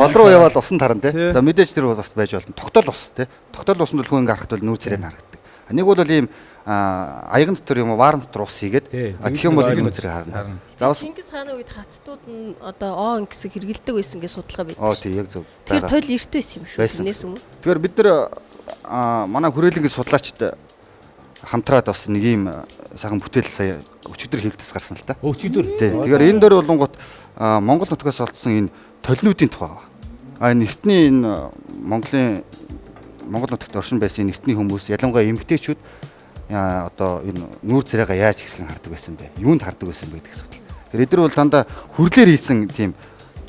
бодруу яваад усан таран тий. За мэдээж тэр бас байж болно. Тогтол ус тий. Тогтол усанд бол хүн ингээ харахад бол нүүр царайг харагддаг. Нэг бол ийм аяган дотор юм уу варн дотор ус хийгээд тэгэх юм бол нүүр царайг харна. За бас Чингис хааны үед хацтууд нь одоо оон гэсэн хэрэгэлдэг байсан гэж судалгаа байдаг. Тий яг зөв. Тэр тойл эрт байсан юм шүү. Тэрнээс өмнө. Тэгэхээр бид нар манай хүрээлэнгийн судлаачид хамтраад бас нэг юм сайхан бүтээл сая өчигдөр хийгдээс гарсан л та. Өчигдөр. Тий. Тэгэхээр энэ дөр болонгот Монгол нутгаас олдсон энэ толинуудын тухай. Энэ эртний энэ Монгол нутагт оршин байсан эртний хүмүүс ялангуяа эмэгтэйчүүд одоо энэ нүүр царайгаа яаж хэрхэн хардаг байсан бэ? Юунд хардаг байсан бэ гэдэг асуудал. Тэгэхээр эдгээр бол дандаа хүрлээр хийсэн тийм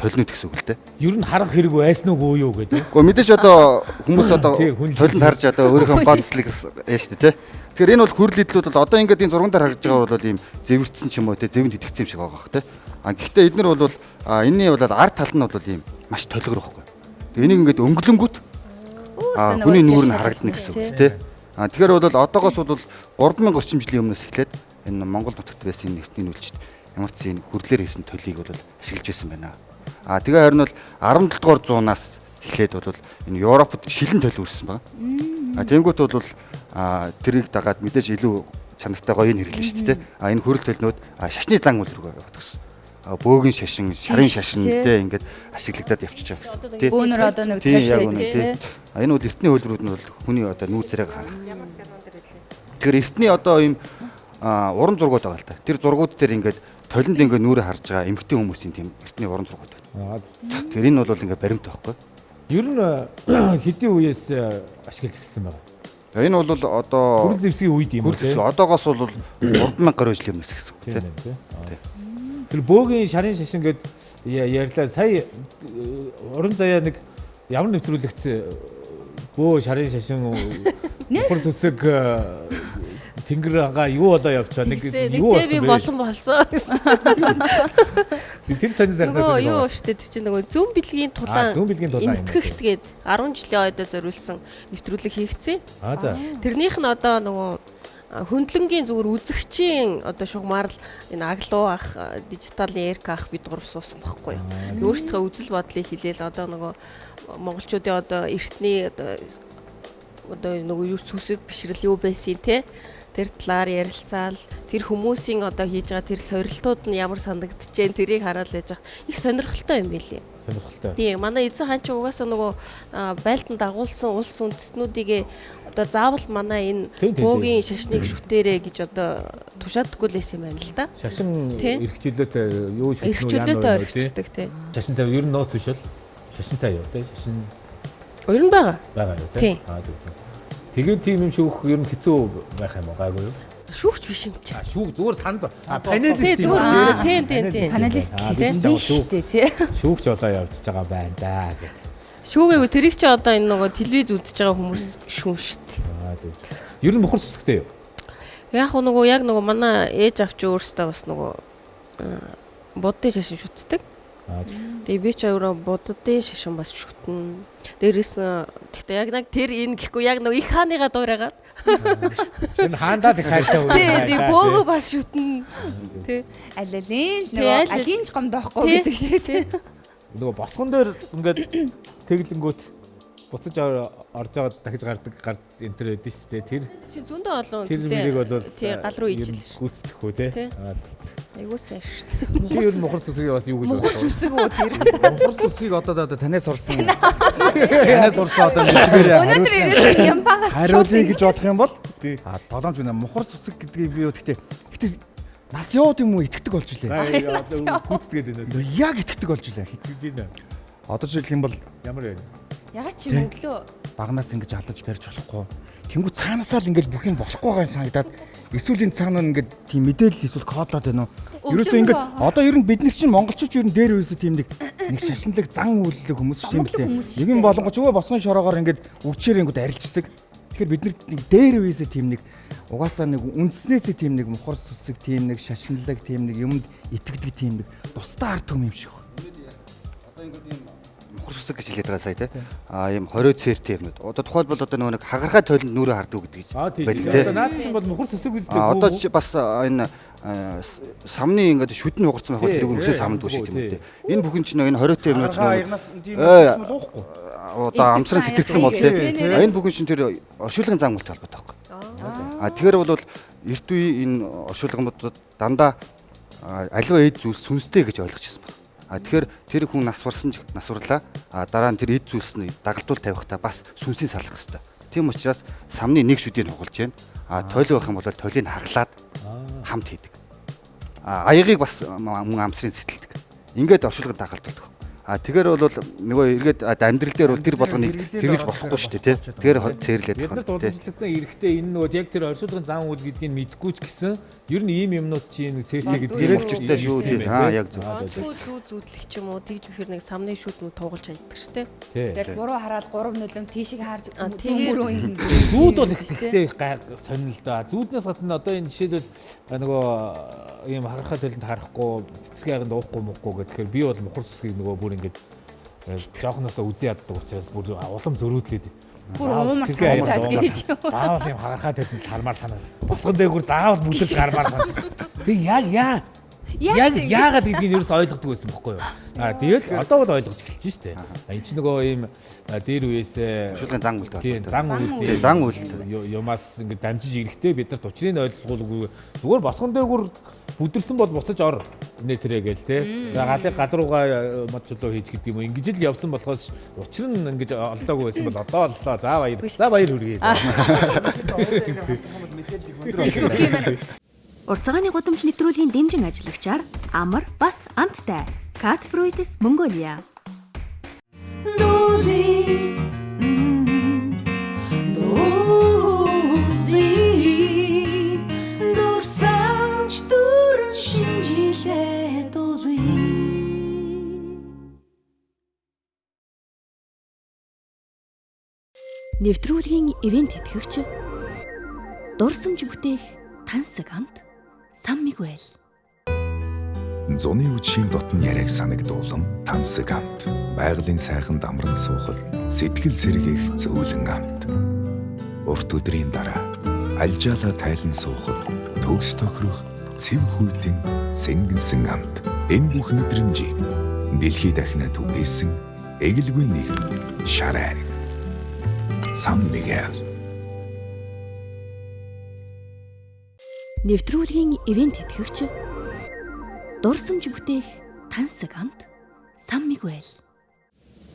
толинууд гэсэн үг л дээ. Ер нь харах хэрэг байсан уу юу гэдэг. Гэхдээ мэдээж одоо хүмүүс одоо толинд харж одоо өөрийнхөө бацлыг яа штэ тий. Тэгэхээр энэ бол хүрл идлүүд бол одоо ингээд энэ зурган дээр харж байгаа бол ийм зэвэрцсэн ч юм уу тий зэвэнд итгэсэн юм шиг байгаа бах тий. Гэхдээ эдгээр бол энэний бол ард тал нь бол ийм маш толгор байхгүй. Тэгээ энийг ингээд өнгөлөнгүүт хүний нүүр нь харагдана гэсэн үг тий. Тэгэхээр бол одоогоос бол 3000 орчим жилийн өмнөөс эхлээд энэ Монгол нутагт байсан энэ эртний нүүлчид ямар ч зэн хүрлээр хийсэн толийг бол ашиглаж байсан байна. Тэгээ харин бол 17 дугаар зуунаас эхлээд бол энэ Европод шилэн толь үүссэн байна. Тэнгүүт бол тэрийг дагаад мэдээж илүү чанартай гоё нэрлэн шүү дээ. Энэ хүрэл толинууд шашны зан үйл рүү яваад гисэн. Бөөгийн шашин, шарын шашин гэдэг ингээд ашиглагдаад явчихж байгаа гэсэн. Тийм. Бөөнөр одоо нэг тийм. Энэ үл эртний хөлбөрүүд нь бол хүний одоо нүүр царайг харах. Тэгэхээр эртний одоо ийм уран зургууд байгаа л да. Тэр зургууд дээр ингээд толинд ингээд нүрээ харж байгаа эмэгтэй хүмүүсийн тийм эртний уран зургууд байна. Тэгэхээр энэ бол ингээд баримт байхгүй. Ер нь хэдийн үеэс ашиглаж эхэлсэн байгаа. Энэ бол одоо хүрэл зэвсгийн үед юм уу тийм. Одоогоос бол 3000 гаруй жилийн өмнөөс гэсэн үг тийм. Тэр бөөгийн шарын шашин гэд ярьлаа. Сая уран заяа нэг ямар нэвтрүүлэгт бөө шарын шашин ухар сүсэг тэнгэр агаа юу болоо явчаа нэг юу болсон болсон. Тэр сонир сайхнаас юу штэ тэр чинь нөгөө зүүн бэлгийн тулаан энтгэхт гээд 10 жилийн ойдоо зориулсан нэвтрүүлэг хийгдсэн. Тэрнийх нь одоо нөгөө хөндлөнгийн зүгээр үзэгчийн одоо шугамар л энэ аглуу ах дижиталын эрк ах бид гурав суусан байхгүй. Өөрсдөө үзэл бодлыг хэлээл одоо нөгөө монголчуудын одоо эртний одоо нөгөө юу сүсэг бишрэл юу байсан те тэр талаар ярилцаал тэр хүмүүсийн одоо хийж байгаа тэр сорилтууд нь ямар санагдчихээн тэрийг хараад байж хат их сонирхолтой юм билий. Сонирхолтой. Тийм манай эзэн хаан ч угаасаа нөгөө байлдан дагуулсан улс үндэстнүүдийг одоо заавал манай энэ бөөгийн шашныг шүтээрэ гэж одоо тушаадаггүй л байсан юм байна л да. Шашин эрхчлөөтэй юу шүтнүү яа нөө тийм. Шашинтай ер нь нууц биш бол шашинтай юу тийм шашин ер нь байгаа. Байгаа юу тийм. Тэгээд тийм юм шүүх ер нь хэцүү байх юм уу гайгүй юу? Шүүгч биш юм чи. Шүүг зүгээр санал. Панелист тийм. Тийм. Панелист тийм биш үү тий. Шүүгч болоо явж байгаа байна да гэдэг. Шүүгээгүй тэрийг чи одоо энэ нөгөө телевиз үзэж байгаа хүмүүс шүүн штт. Ер нь мухар сүсгтэй юу? Яг нөгөө манай ээж авч өөртөө бас нөгөө буддын шашин шүтдэг. Тэгээ би ч өөрөө буддын шашин бас шүтэн. Дээрээс гэхдээ яг нэг тэр энэ гэхгүй яг нөгөө их хааныгаа дуурайгаад. Энэ хаандаа их хайртай үү? Тий, бөөгөө бас шүтэн. Тий. Алин алинч гомдоохгүй гэдэг шиг тий. Нөгөө босгон дээр ингээд тэглэнгүүт буцаж орж байгаа дахиж гардаг энэ төр өгдөн шүү дээ. Тэр чи зөндөө олон тэрийг бол тий гал руу ижил гүйцэтгэх үү те. Айгуу сайн шүү дээ. Тэр ер нь мухар сүсгийг бас юу гэж Мухар сүсэг үү тэр. Мухар сүсгийг одоо танаас сурсан. Танаас сурсан одоо өнөөдөр ирсэн юм багаас хариулъя гэж бодох юм бол 7 жина мухар сүсэг гэдгийг би гэхдээ нас яваад юм уу итгэдэг болж илээ. Гүйцэтгээд байна. Яг итгэдэг болж илээ. Итгэж байна. Одоо жишээлх юм бол ямар вэ? Ягаад чи мөглөө багнаас ингэж алж барьж болохгүй. Тэнгүү цаанаасаа л ингэж бүх юм болохгүй байгаа юм санагдаад эсвэл энэ цаана нь ингэж тийм мэдээлэл эсвэл кодлоод байна уу? Ерөөсөө ингэж одоо ер нь бид нар чинь монголчууд ер нь дээр үесээ тийм нэг шашинлаг зан үйллэг хүмүүс шиг юм лээ. Нэг юм болонгоч өвөө босгон шороогоор ингэж өвчээрэнгүүд арилждаг. Тэгэхээр бид нар нэг дээр үесээ тийм нэг угаасаа нэг үндснээсээ тийм нэг мухар сүсэг тийм нэг шашинлаг тийм нэг юмд итгэдэг тийм нэг тусдаа ард түмэн юм шиг. Одоо ингэж юм мухар сүсэг гэж хэлээд байгаа сая тий. Ийм 20 цэртэй юмнууд. Одоо тухайлбал одоо нэг хагархай тойлонд нүрээ харддаг гэдэг чинь. Одоо наад чинь бол мухар сүсэг үстэй. Одоо бас энэ самны ингээд шүдэн хугарсан байх тэрийг үсээ самд биш юм үү. Энэ бүхэн чинь энэ 20-тэй юмнууд чинь одоо амсран сэтгцэн бол тий. Энэ бүхэн чинь тэр оршуулгын зан мөлтэй холбоотой байхгүй. Тэгэхээр бол эрт үе энэ оршуулгамуудад дандаа аливаа эд зүйлс сүнстэй гэж ойлгож ирсэн байна. Тэгэхээр тэр хүн нас барсарлаа. Дараа нь тэр эд зүйлс нь дагалдуул тавихтаа бас сүнсийг салах хэрэгтэй. Тийм учраас самны нэг шүдийг хугалж байна. Тойлоо байх юм бол тойлыг хаглаад хамт хийдэг. Аягийг бас мөн амсрын сэтэлдэг. Ингээд оршуулгад дагалдуулдаг. Тэгэхээр бол нөгөө эргээд амьдрал дээр бол тэр болгоныг хэрэгж болохгүй шүү дээ тий. Тэгэхээр цээрлээд байна. Бид нар дуудлагчтай эрэхтэй энэ нөгөө яг тэр оршуулгын зан үйл гэдгийг мэдгүй ч гэсэн ер нь ийм юмнууд чинь цээрлээ гэдгээр өгчтэй шүү тий. Яг зүү зүүдлэх ч юм уу тэгж бихэр нэг самны шүд туугалж хайдаг шүү дээ. Тэгэл буруу хараад 3 нөлөөм тийшийг харж зүүмөрөө юм. Зүүд бол ихтэй сонирн л да. Зүүднээс гадна одоо энэ жишээлбэл нөгөө ийм хагархай төлөнд харахгүй цэцэрхий аганд уухгүй муухгүй гэхээр би бол мухар сүсгийг нөгөө бүр ингээд жоохноосоо үзий яддаг учраас бүр улам зөрүүдлээд бүр уумар санагдаад гэж юу. Заавал юм хагархай төлөнд хармаар санаа. Босгон дээгүр заавал бүдэрч гармаар санаа. Би яагаад гэдгийг ерөөс ойлгодог байсан бохгүй юу. Тэгэл одоо бол ойлгож эхэлж штэ. Энд чинь нөгөө ийм дээр үеэсээ оршуулгын зан үйлдэл. Тийм зан үйлдэл юмас ингээд дамжиж ирэхдээ бид нарт учрыг ойлгуулгүй зүгээр босгон дээгүр бүдэрсэн бол буцаж ор нэ тэрэ гээл те. Галыг гал руугаа модчлоо хийж гэдэг юм уу. Ингэж л явсан болохоос учир нь ингэж олдоогүй байсан бол одоо оллоо. За баяр. За баяр хүргэе. Уртцагааны гудамж нэвтрүүлгийн дэмжин ажиллагчаар амар бас амттай Cat Fruits Mongolia. Нэвтрүүлгийн ивент тэтгэгч дурсамж бүтээх тансаг амт Сан Мигуэл. Зуны үдшийн дотн яриаг санагдуулан тансаг амт. Байгалийн сайхан дамран суухад сэтгэл сэргээх зөөлөн амт. Урт өдрийн дараа альжаалаа тайлан суухад төгс тохирох цэв хүйтэн сэнгэнсэн амт. Энэ бүх мэдрэмжийг дэлхий дахинад түгээсэн эгэлгүй нэгэн шараар. Сан Мигуэл. Нэвтрүүлгийн ивент тэтгэгч дурсамж бүтээх тансаг амт Сан Мигуэл.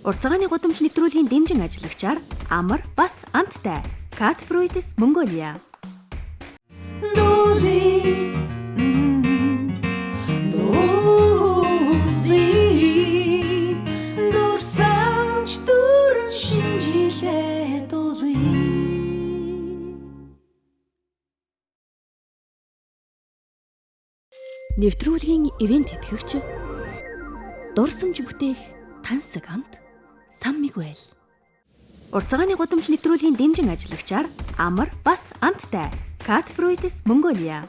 Уртцагааны гудамж нэвтрүүлгийн дэмжин ажиллагчаар амар бас амттай Cat Fruits Mongolia. Нэвтрүүлгийн ивент тэтгэгч дурсамж бүтээх тансаг амт Сан Мигуэл. Уртцагааны гудамж нэвтрүүлгийн дэмжин ажиллагчаар амар бас амттай Cat Fruits Mongolia.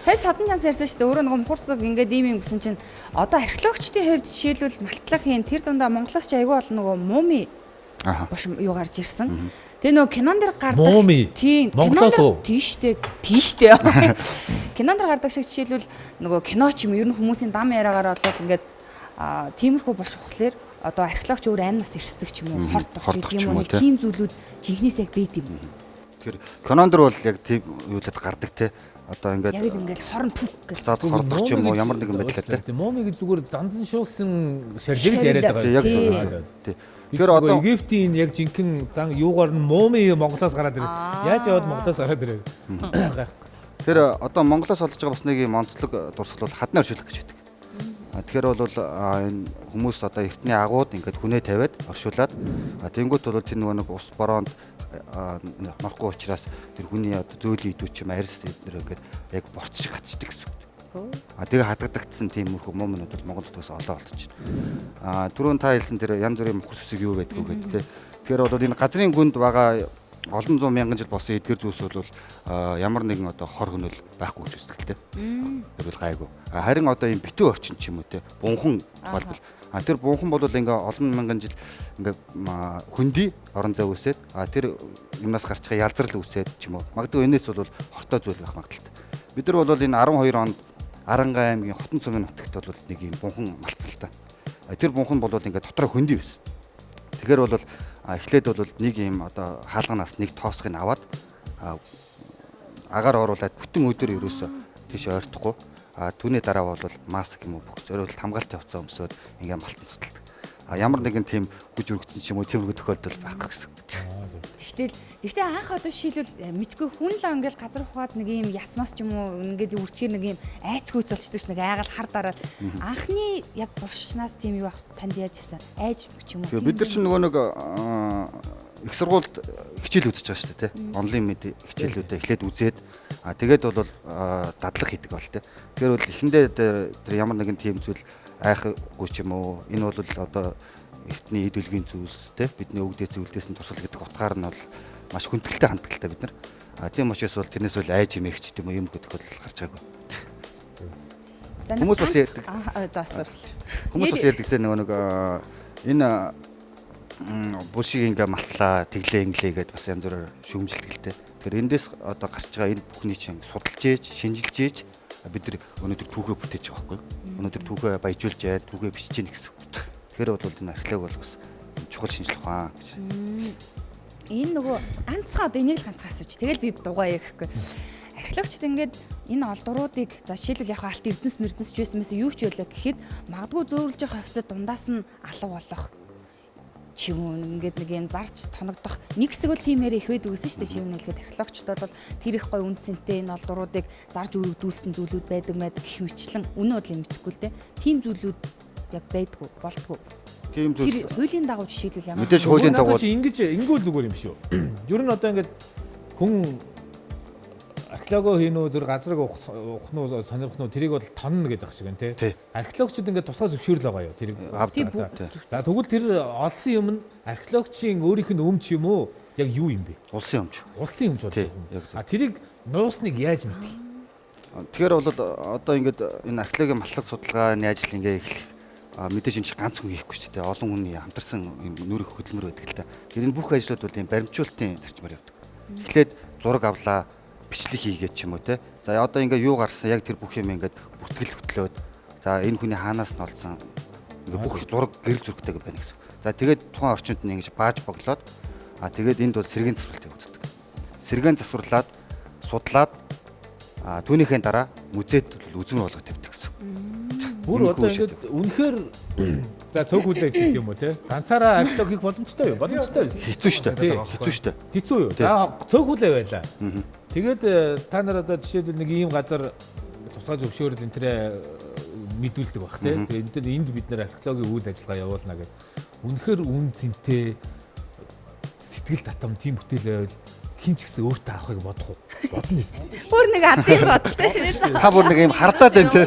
Сая садан янз ярьсан шүү дээ. Өөрөө нөгөө мухарсаг ингээд ийм гэсэн чинь одоо археологчдын хувьд жишээлбэл Малтлагийн тэр дундаа Монголоос ч аягүй бол нөгөө муми бош юу гарч ирсэн. Тэгээ нөгөө кинон дээр гардаг. Тийм. Монголоос уу? Тийштэй. Кинон дээр гардаг шиг жишээлбэл нөгөө кино ч юм ер нь хүмүүсийн дам яриагаар бол ингээд тиймэрхүү бошхолоор одоо археологч өөр амнаас ирсдэг ч юм уу, хорт дох юм уу, тийм зүйлүүд жинхнээс яг бийд юм. Тэгэхээр кинон дээр бол яг тийм юулаад гардаг те. Одоо ингээд яг ингээд хорн пүк гэж хордох ч юм уу ямар нэгэн байдлаар те. Момиг зүгээр дандан шуусан шаржиг яриад байгаа юм. Яг тийм. Тэр одоо Египтийн яг жинхэнэ зан юугаар нь моми Монголоос гараад ирээд яаж яваад Монголоос гараад ирээд. Тэр одоо Монголоос олж байгаа бас нэг юм онцлог дурсгал бол хадны оршуулга гэж байдаг. Тэгэхээр бол энэ хүмүүс одоо эртний агууд ингээд хүнээ тавиад оршуулад тэнгуут бол тэр нэг ус бороонд мархгүй учраас тэр хүний одоо зөөлөн идүүч юм арьс эднэр ингээд яг борц шиг хатчдаг гэсэн. Тэгээ хадгадагдсан тиймэрхүү момнууд бол Монголд бас олоо олдож байна. Түрүүн та хэлсэн тэр янз бүрийн мухар сүсэг юу байдг вэ гэдэг те. Тэгэхээр бол энэ газрын гүнд байгаа олон зуун мянган жил болсон эдгэр зүйлс бол ямар нэгэн одоо хор хөнөөл байхгүй гэж үздэг те. Тэр бол гайгүй. Харин одоо энэ битүү орчин ч юм уу те. Бунхан тухайлбал тэр бунхан бол ингээ олон мянган жил ингээ хөндөй орон зай үсээд тэр юмнаас гарч байгаа ялзрал үсээд ч юм уу. Магадгүй энэс бол хортой зүйл байх магадaltaй. Бид нар бол энэ 12 онд Аранга аймгийн Хотон цумын нутагт бол нэг юм бунхан малцсан л та. Тэр бунхан бол ингээ дотроо хөндөй байсан. Тэгэхээр бол эхлээд бол нэг юм одоо хаалганаас нэг тоосхыг аваад агаар оруулаад бүтэн өдөр ерөөсө тийш ойртохгүй. Түүний дараа бол маск юм уу бүх зориулт хамгаалалтын хувцас өмсөөд ингээ малтан судалдаг. Ямар нэгэн тийм хүч өргөцсөн ч юм уу тиймэрхүү тохиолдол байхгүй гэсэн. Гэхдээ анх одоо шийдвэл мэдгүй хүн л ингээл газар ухаад нэг юм ясмас ч юм уу ингээд үрчгээр нэг юм айц хүйц болчдөг ш нэг айгаал хар дараад анхны яг буршнаас тийм юу ах танд яаж исэн айж ч юм уу. Тэгээ бид нар чинь нөгөө нэг их сургуульд хичээл үзэж байгаа шүү дээ тий. Онлайн мэд хичээлүүдээ эхлээд үзээд тэгээд бол дадлаг хийдэг бол тий. Тэгэхээр бол эхэндээ тэр ямар нэгэн тийм зүйл айхгүй ч юм уу энэ бол одоо эртний эд үлгийн зүйлс тий бидний өвгдөө зүйлдээс нь тусал гэдэг утгаар нь бол маш хүндэлтэй хандлагатай бид нар. Тийм учраас бол тэрнээс бол айж имэгч гэдэг юм гэдэг тохиолдол гарч байгаагүй. Хүмүүс бас ярьдаг. Хүмүүс бас ярьдаг тий нэг энэ булшиг ингээ малтлаа тэглээ инглээ гэдээ бас янз бүрээр шүүмжилдэг л дээ. Тэгэхээр эндээс одоо гарч байгаа энэ бүхний чинь судалж ээж, шинжилж ээж бид нар өнөөдөр түүхээ бүтээж байгаа байхгүй. Өнөөдөр түүхээ баяжуулж яа, түүхээ бичиж гэнэ гэсэн. Тэгэхээр бол энэ археолог бол бас чухал шинжлэх ухаан гэж. Энэ нөгөө ганцхан одоо энийг л ганцхан асууж. Тэгэл би дугаа яахгүй. Археологчд ингээд энэ олдуруудыг за жишээлбэл яг алт эрдэнэс ч байсан мэс юу ч байлаа гэхэд магадгүй зөөвлөж явах хавцад дундаас нь алга болох ч юм уу ингээд нэг юм зарч тоногдох нэг хэсэг бол тиймээр их байдаг гэсэн шүү дээ. Чи юм хэлэхэд археологчдод бол тэр их гой үнцэнтэй энэ олдуруудыг зарж өргөдүүлсэн зүйлүүд байдаг гэх мэтлэн үнэ бодлыг мэдэхгүй л дээ. Тийм зүйлүүд яг байдгүй болтгүй. Тийм зүйл. Тэр хуулийн дагуу жишээлбэл ямар мэдээж хуулийн дагуу ингэж зүгээр юм шүү. Ер нь одоо ингээд хүн археологи хийнүү зүр газрыг ухах нь сонирхох нь тэрийг бол тонно гэдэг шиг байна тий. Археологчид ингээд тусгай зөвшөөрөл байгаа юу тэрийг. За тэгвэл тэр олсон юм нь археологчийн өөрийнх нь өмч юм уу? Яг юу юм бэ? Улсын өмч. Улсын өмч бол. Тэрийг нуусныг яаж мэдэх? Тэгэхээр бол одоо ингээд энэ археологийн маллаг судалгааны ажил ингээ эхлэх мэдээж энэ ганц хүн хийхгүй шүү дээ. Олон хүний хамтарсан нүүрэх хөдөлмөр байдаг л та. Тэр энэ бүх ажлууд бол энэ баримтжуулалтын зарчмаар явдаг. Эхлээд зураг авлаа, бичлэг хийгээд ч юм уу те. За одоо ингээ юу гарсан яг тэр бүх юм ингээд бүртгэл хөтлөөд за энэ хүний хаанаас нь олсон ингээ бүх зураг гэрэл зургтай байна гэсэн. За тэгээд тухайн орчинд нь ингэж бааж боглоод тэгээд энд бол сэргээн засварлт явагддаг. Сэргээн засварлаад судлаад түүнийхээ дараа музейд үзмэр болгоод тавьдаг гэсэн. Бүр одоо ингээд үнэхээр за цог хүлээ гэх юм уу те. Ганцаараа археолог хийх боломжтой юу? Боломжтой юу? Хэцүү шүү дээ. Хэцүү шүү дээ. Хэцүү юу? За цог хүлээ байлаа. Тэгээд та нар одоо жишээлбэл нэг ийм газар тусгай зөвшөөрөл энэ тэрэ мэдүүлдэг баг те. Тэгээд энд бид нэр археологийн үйл ажиллагаа явуулна гэдэг. Үнэхээр үн цэнтэй сэтгэл татам тийм бүтээл байвал хин ч гэсэн өөртөө авахыг бодох уу? Бодно юм. Бүр нэг ардын бодтой. Та бүр нэг юм хардаад байна те.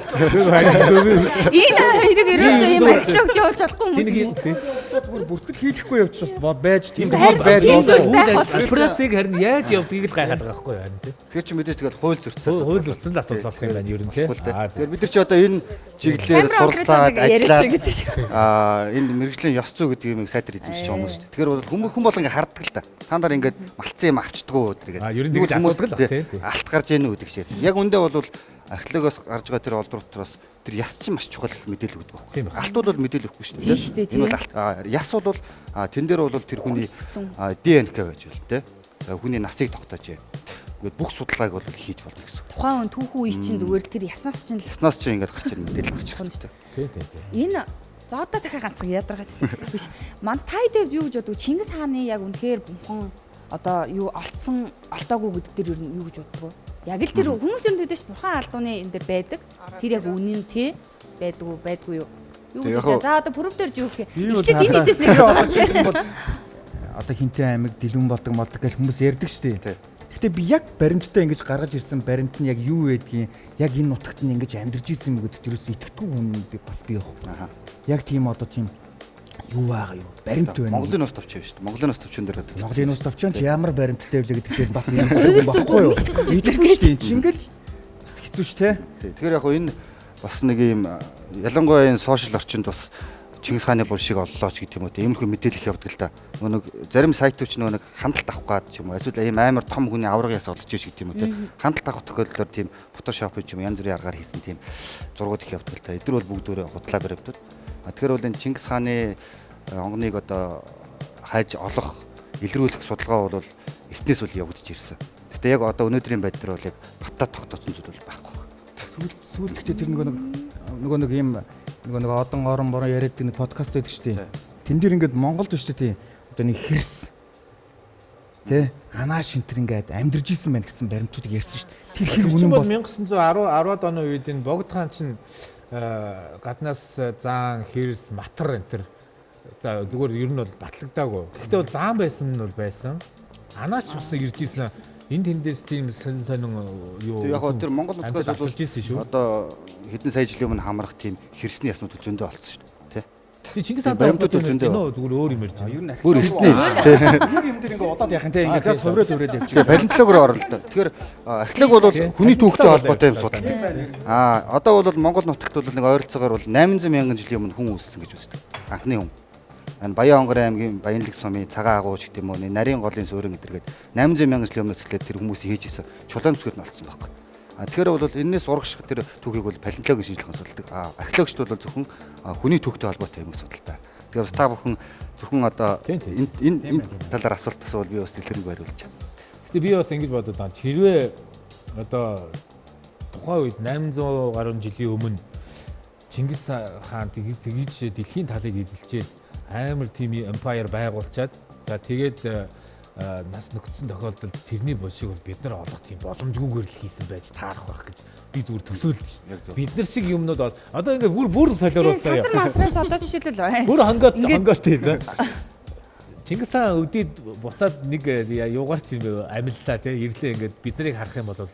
Энэ хоёрыг ерөөсөө юм археологч явуулж болохгүй юм. Зүгээр бүртгэл хийхгүй явчих бас байж тийм байж операцийг харин яаж явдгийг л гайхаад байгаа байхгүй юу тий. Тэгэхээр чи мэдээж тэгэл хууль зөрчсөн. Хууль зөрчсөн л асуулт болох юм байна ер нь тий. Тэгэхээр бид нар чи одоо энэ чиглэлээр суралцаад ажиллаад энэ мэрэгжлийн ёс зүй гэдэг юмыг сайдэр эзэмшиж байгаа хүмүүс шүү дээ. Тэгэхээр хүн бол ингээ харддаг л та. Та нар ингээд малцсан юм авчдаггүй тэгээд ер нь тэгж асуудаг л тий. Алт гарч ийн үү гэж. Яг үндэ бол археологоос гарч байгаа тэр олдруудаас тэр яс чинь маш чухал мэдээлэл өгдөг байхгүй. Алтууд бол мэдээлэл өгөхгүй шүү дээ. Энэ бол яс бол тэн дээр бол тэр хүний ДНК байж байна те. Хүний насыг тогтоож ингээд бүх судалгааг бол хийж болно гэсэн. Тухайн хүн түүхэн үе чинь зүгээр л тэр яснаас чинь ингээд гарч ирэх мэдээлэл гарч ирэх шүү дээ. Тий. Энэ за одоо дахиад ганцхан ядаргаад биш. Манд тайдэвд юу гэж боддог? Чингис хааны яг үнэхээр бумхан одоо юу олцсон олдоогүй гэдэг дээр ер нь юу гэж боддог вэ? Яг л тэр хүмүүс ер нь тэгдэж бурхан алдууны энэ дээр байдаг. Тэр яг үнэн тий байдгүй юу? Юу гэж бодож за одоо пров дээр юу гэх юм. Эхлээд энэ хэдээс нэг бол одоо хинтээ аймаг дэлгүүн болдог гэж хүмүүс ярьдаг шүү дээ. Гэхдээ би яг баримттай ингэж гаргаж ирсэн баримт нь яг юу байдгийг яг энэ нутагт нь ингэж амьдарч ирсэн юм гэдэгт ерөөсөө итгэдэггүй хүн би бас би яг. Яг тийм одоо тийм юу байгаа юу? Баримт байна. Монголын ус товч шүү дээ. Монголын ус товчон дээр байдаг. Монголын ус товчон ч ямар баримттай вэ гэдэгт бас юм баггүй юу? Итгэхгүй шүү дээ. Чи ингээл бас хэцүү ш тэ. Тэгэхээр яг энэ бас нэг юм ялангуяа энэ сошиал орчинд бас Чингис хааны булшиг оллоо ч гэдэг юм уу. Иймэрхүү мэдээлэл явдаг л да. Нэг зарим сайтууч нэг хандлт авах гад ч юм уу. Эсвэл ийм амар том хүний аврагын яс олж иж гэдэг юм уу те. Хандлт авах тохиолдолд тийм фотошоп ч юм янз бүрийн аргаар хийсэн тийм зургууд их явдаг л да. Эдгээр бол бүгдөө худлаа баримтууд. Тэгэхээр бол энэ Чингис хааны онгоныг одоо хайж олох, илрүүлэх судалгаа бол эртнээс үл явагдаж ирсэн. Гэтэ яг одоо өнөөдрийн байдлаар бол яг батаа тогтоосон зүйл бол байхгүй. Сүүлдээ тэр нэг ийм нэг одон орон борон яриад нэг подкаст байдаг шүү дээ. Тэн дээр ингээд Монголд биш тийм одоо нэг хэрс тэ анаа шинтер ингээд амьдарч исэн байна гэсэн баримтуудыг ярьсан шүү дээ. Тэр хэр үнэн бол 1910-ад оны үед энэ Богд хаан чинь гаднаас заан хэрс матар энэ төр за зүгээр ер нь бол батлагдаагүй. Гэхдээ бол заан байсан нь бол байсан. Анаач бас ирж исэн. Энд тэндээс тийм сонин юу яг тэр Монгол утгаас бол одоо хэдэн сая жилийн өмнө хамрах тийм хэрсний яснууд зөндөө олцсон шүү дээ. Тий Чингис хаан баримтууд зөндөө зүгээр өөр юм ярьж байна. Ер нь бүр эртний тэр юм дээр ингээд удаад яхах тийм ингээд бас ховроод явж. Тэгээ баримтлагаар орлоо. Тэгэхээр археолог бол хүний түүхтэй холбоотой юм судалдаг. Одоо бол Монгол нутагт бол нэг ойролцоогоор бол 800 мянган жилийн өмнө хүн үүссэн гэж үздэг. Анхны хүн. Энэ Баян Онгор аймгийн Баянлаг сумын цагаан агууч гэдэг юм уу нарийн голын суурин гэдэргээд 800 мянган жилийн өмнөөс эхлээд тэр хүмүүсийн хийж исэн чулуун зүсгэд нь олцсон байхгүй. Тэгэхээр бол энэс урагших тэр түүхийг бол палеонтологийн шинжилгээ судалдаг. Археологчд бол зөвхөн хүний түүхтэй холбоотой юм судалдаг. Тэгэхээр та бүхэн зөвхөн одоо энэ талаар асуулт асуувал би бас дэлгэрэнгүй хариулж байна. Гэтэ би бас ингэж бодод байна. Хэрвээ одоо тухайн үед 800 гаруй жилийн өмнө Чингис хаан тэгж дэлхийн талыг эзэлчээд амар тийм empire байгуулчаад за тэгээд нас нөхцсөн тохиолдолд тэрний булшиг бол бид нар олох тийм боломжгүйгээр л хийсэн байж таарах байх гэж би зүгээр төсөөлж шин. Бид нар шиг юмнууд одоо ингээ бүр солиоруулсан юм. Сансар масраас одоо жишээлбэл бай. Бүр хонгоод тий. Чингис хаан өдөөд буцаад нэг юугаарч юм амиллаа тий ирлээ ингээд бид нарыг харах юм бол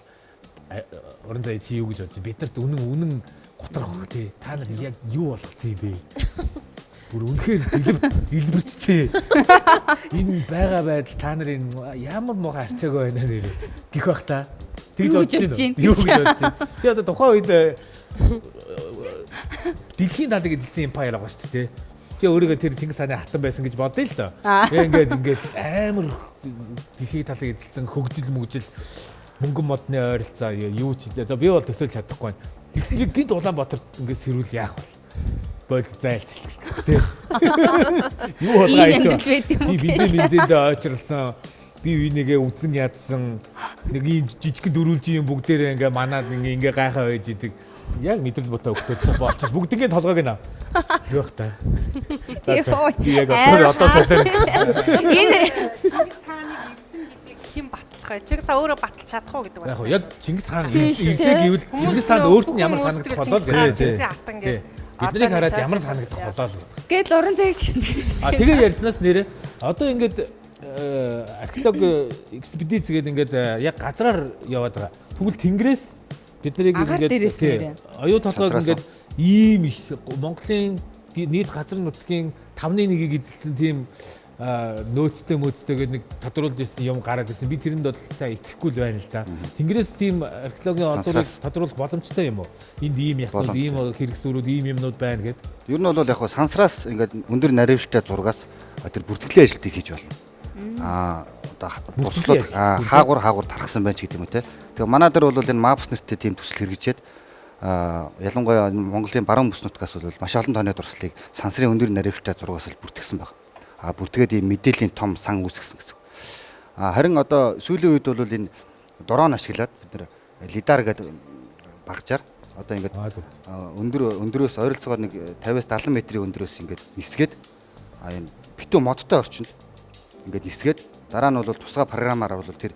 уран зай чи юу гэж бодож бид нарт үнэн готрох тий та нар яг юу болгоцсон юм бэ? Бүр үнэхээр дэлбэрчээ. Энэ байгаа байдал та нарын ямар муухай арчаагүй байна нэр гэх бах та. Тэгж бодож байна. Юу гэж бодож байна. Чи одоо тухайн үед дэлхийн талыг эзэлсэн empire байгаа шүү дээ. Чи өөрийгөө тэр Чингис хааны хатан байсан гэж бодъё л доо. Ингээд амар дэлхийн талыг эзэлсэн хөгжил мөгжил мөнгөн модны ойролцоо юу ч за би бол төсөөлж чадахгүй байна. Тэгсэн чинь гинт Улаанбаатарт ингээд сэрүүл яах вэ? Бол зайлцлах тий. Юу болгоо гэж би бензинд очрлсон. Би үнийг үзэн ядсан. Нэг ийм жижигхэн дөрүүлжийн бүгдээрээ ингээ манад ингээ гайхаа байж идэг. Яг мэдрэл бутаа өгтөөцсөн болчих. Бүгд ингээ толгойг наа. Юу та. Би яг одоо сатар. Энэ цааныг ирсэн гэдгийг хэн батлах вэ? Чингис хаан өөрөө баталж чадахгүй гэдэг байна. Яг Чингис хаан ирсэн гэвэл Чингис хаанд өөрт нь ямар санагдах болоо тий. Биднийг хараад ямар санагдах болоо л. Гээд уран зайг гэсэн. Тэгээ ярьснаас нэрээ одоо ингээд археолог экспедиц гэдэг ингээд яг газраар яваад байгаа. Тэгвэл тэнгэрээс бид нарыг ингээд оюу толгойг ингээд ийм их Монголын нийт газар нутгийн 5-1-ийг эзэлсэн тийм нөөцтэй гэдэг нэг тодруулж ирсэн юм гараад ирсэн. Би тэрэнд бол сайн итгэхгүй л байна л да. Тэнгэрээс тийм археологийн олдурыг тодруулах боломжтой юм уу? Энд ийм яснууд, ийм хэрэгсүүрүүд, ийм юмнууд байна гэд. Ер нь бол яг хаа сансраас ингээд өндөр наривчтай зургаас тэр бүртгэлийн ажилтыг хийж болно. Одоо буслууд хаагур тархсан байж гэдэг юм те. Тэгээ манай дээр бол энэ мапс нэртэй тийм төсөл хэрэгжээд ялангуяа Монголын баруун бүс нутгаас бол маш олон тооны дурслыг сансрын өндөр наривчтай зургаас л бүртгэсэн байна. Бүртгээд ийм мэдээллийн том сан үүсгэсэн гэсэн. Харин одоо сүүлийн үед бол энэ дрон ашиглаад бид нэр лидар гэдэг багжаар одоо ингээд өндөрөөс ойролцоогоор нэг 50-70 метрийн өндөрөөс ингээд нисгээд энэ битүү модтой орчинд ингээд нисгээд дараа нь бол тусгай програмаар бол тэр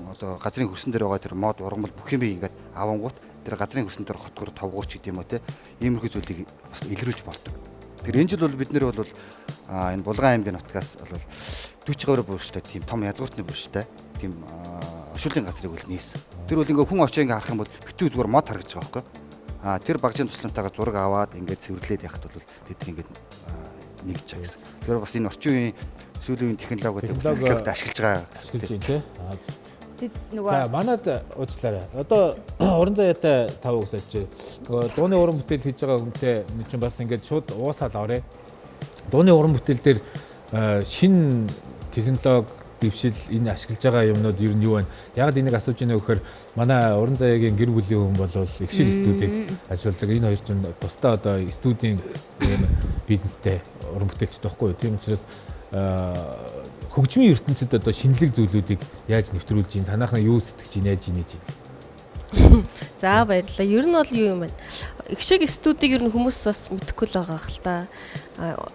одоо газрын хөрсөн дээр байгаа тэр мод ургамал бүх юм ингээд авангуут тэр газрын хөрсөн дээр хотгор товгуурч гэдэг юм уу те иймэрхүү зүйлийг бас илрүүлж болдог. Тэр энэ жил бол бид нэр бол энэ Булган аймгийн нутгаас бол 40 гаруй буурштай тийм том язгууртны буурштай тийм оршуулгын газрыг бол нээсэн. Тэр бол ингээ хүн очоо ингээ харах юм бол битүү зүгээр мод харагдаж байгаа байхгүй. Тэр багжийн тусламжтайгаар зураг аваад ингээ цэвэрлээд яхад бол тэд ингээ нэгж байгаа гэсэн. Тэр бас энэ орчин үеийн сүүлийн технологиудыг ашиглаж байгаа гэсэн тийм. Тэд нөгөө манад уучлаарай. Одоо уран заяатай тав угсаач. Нөгөө дууны уран бүтээл хийж байгаа хүнтэй нэг чинь бас ингээд шууд уусаал аваарэ. Дууны уран бүтээл дээр шинэ технологи дэвшил энэ ашиглаж байгаа юмнууд ер нь юу вэ? Яг энийг асууж ийнэ гэхээр манай уран заяагийн гэр бүлийн хүн бол их шиг студийг ажилладаг. Энэ хоёр чинь тусдаа одоо студийн бизнестэй уран бүтээлчтэй байхгүй юу? Тийм учраас хөгжмийн ертөнцид одоо шинэлэг зүйлүүдийг яаж нэвтрүүлж чинь танаахан юу сэтгэж чинь яаж нээж чинь. За баярлалаа. Ер нь бол юу юм бэ? Их шиг студийг ер нь хүмүүс бас мэдэхгүй л байгаа хэл та.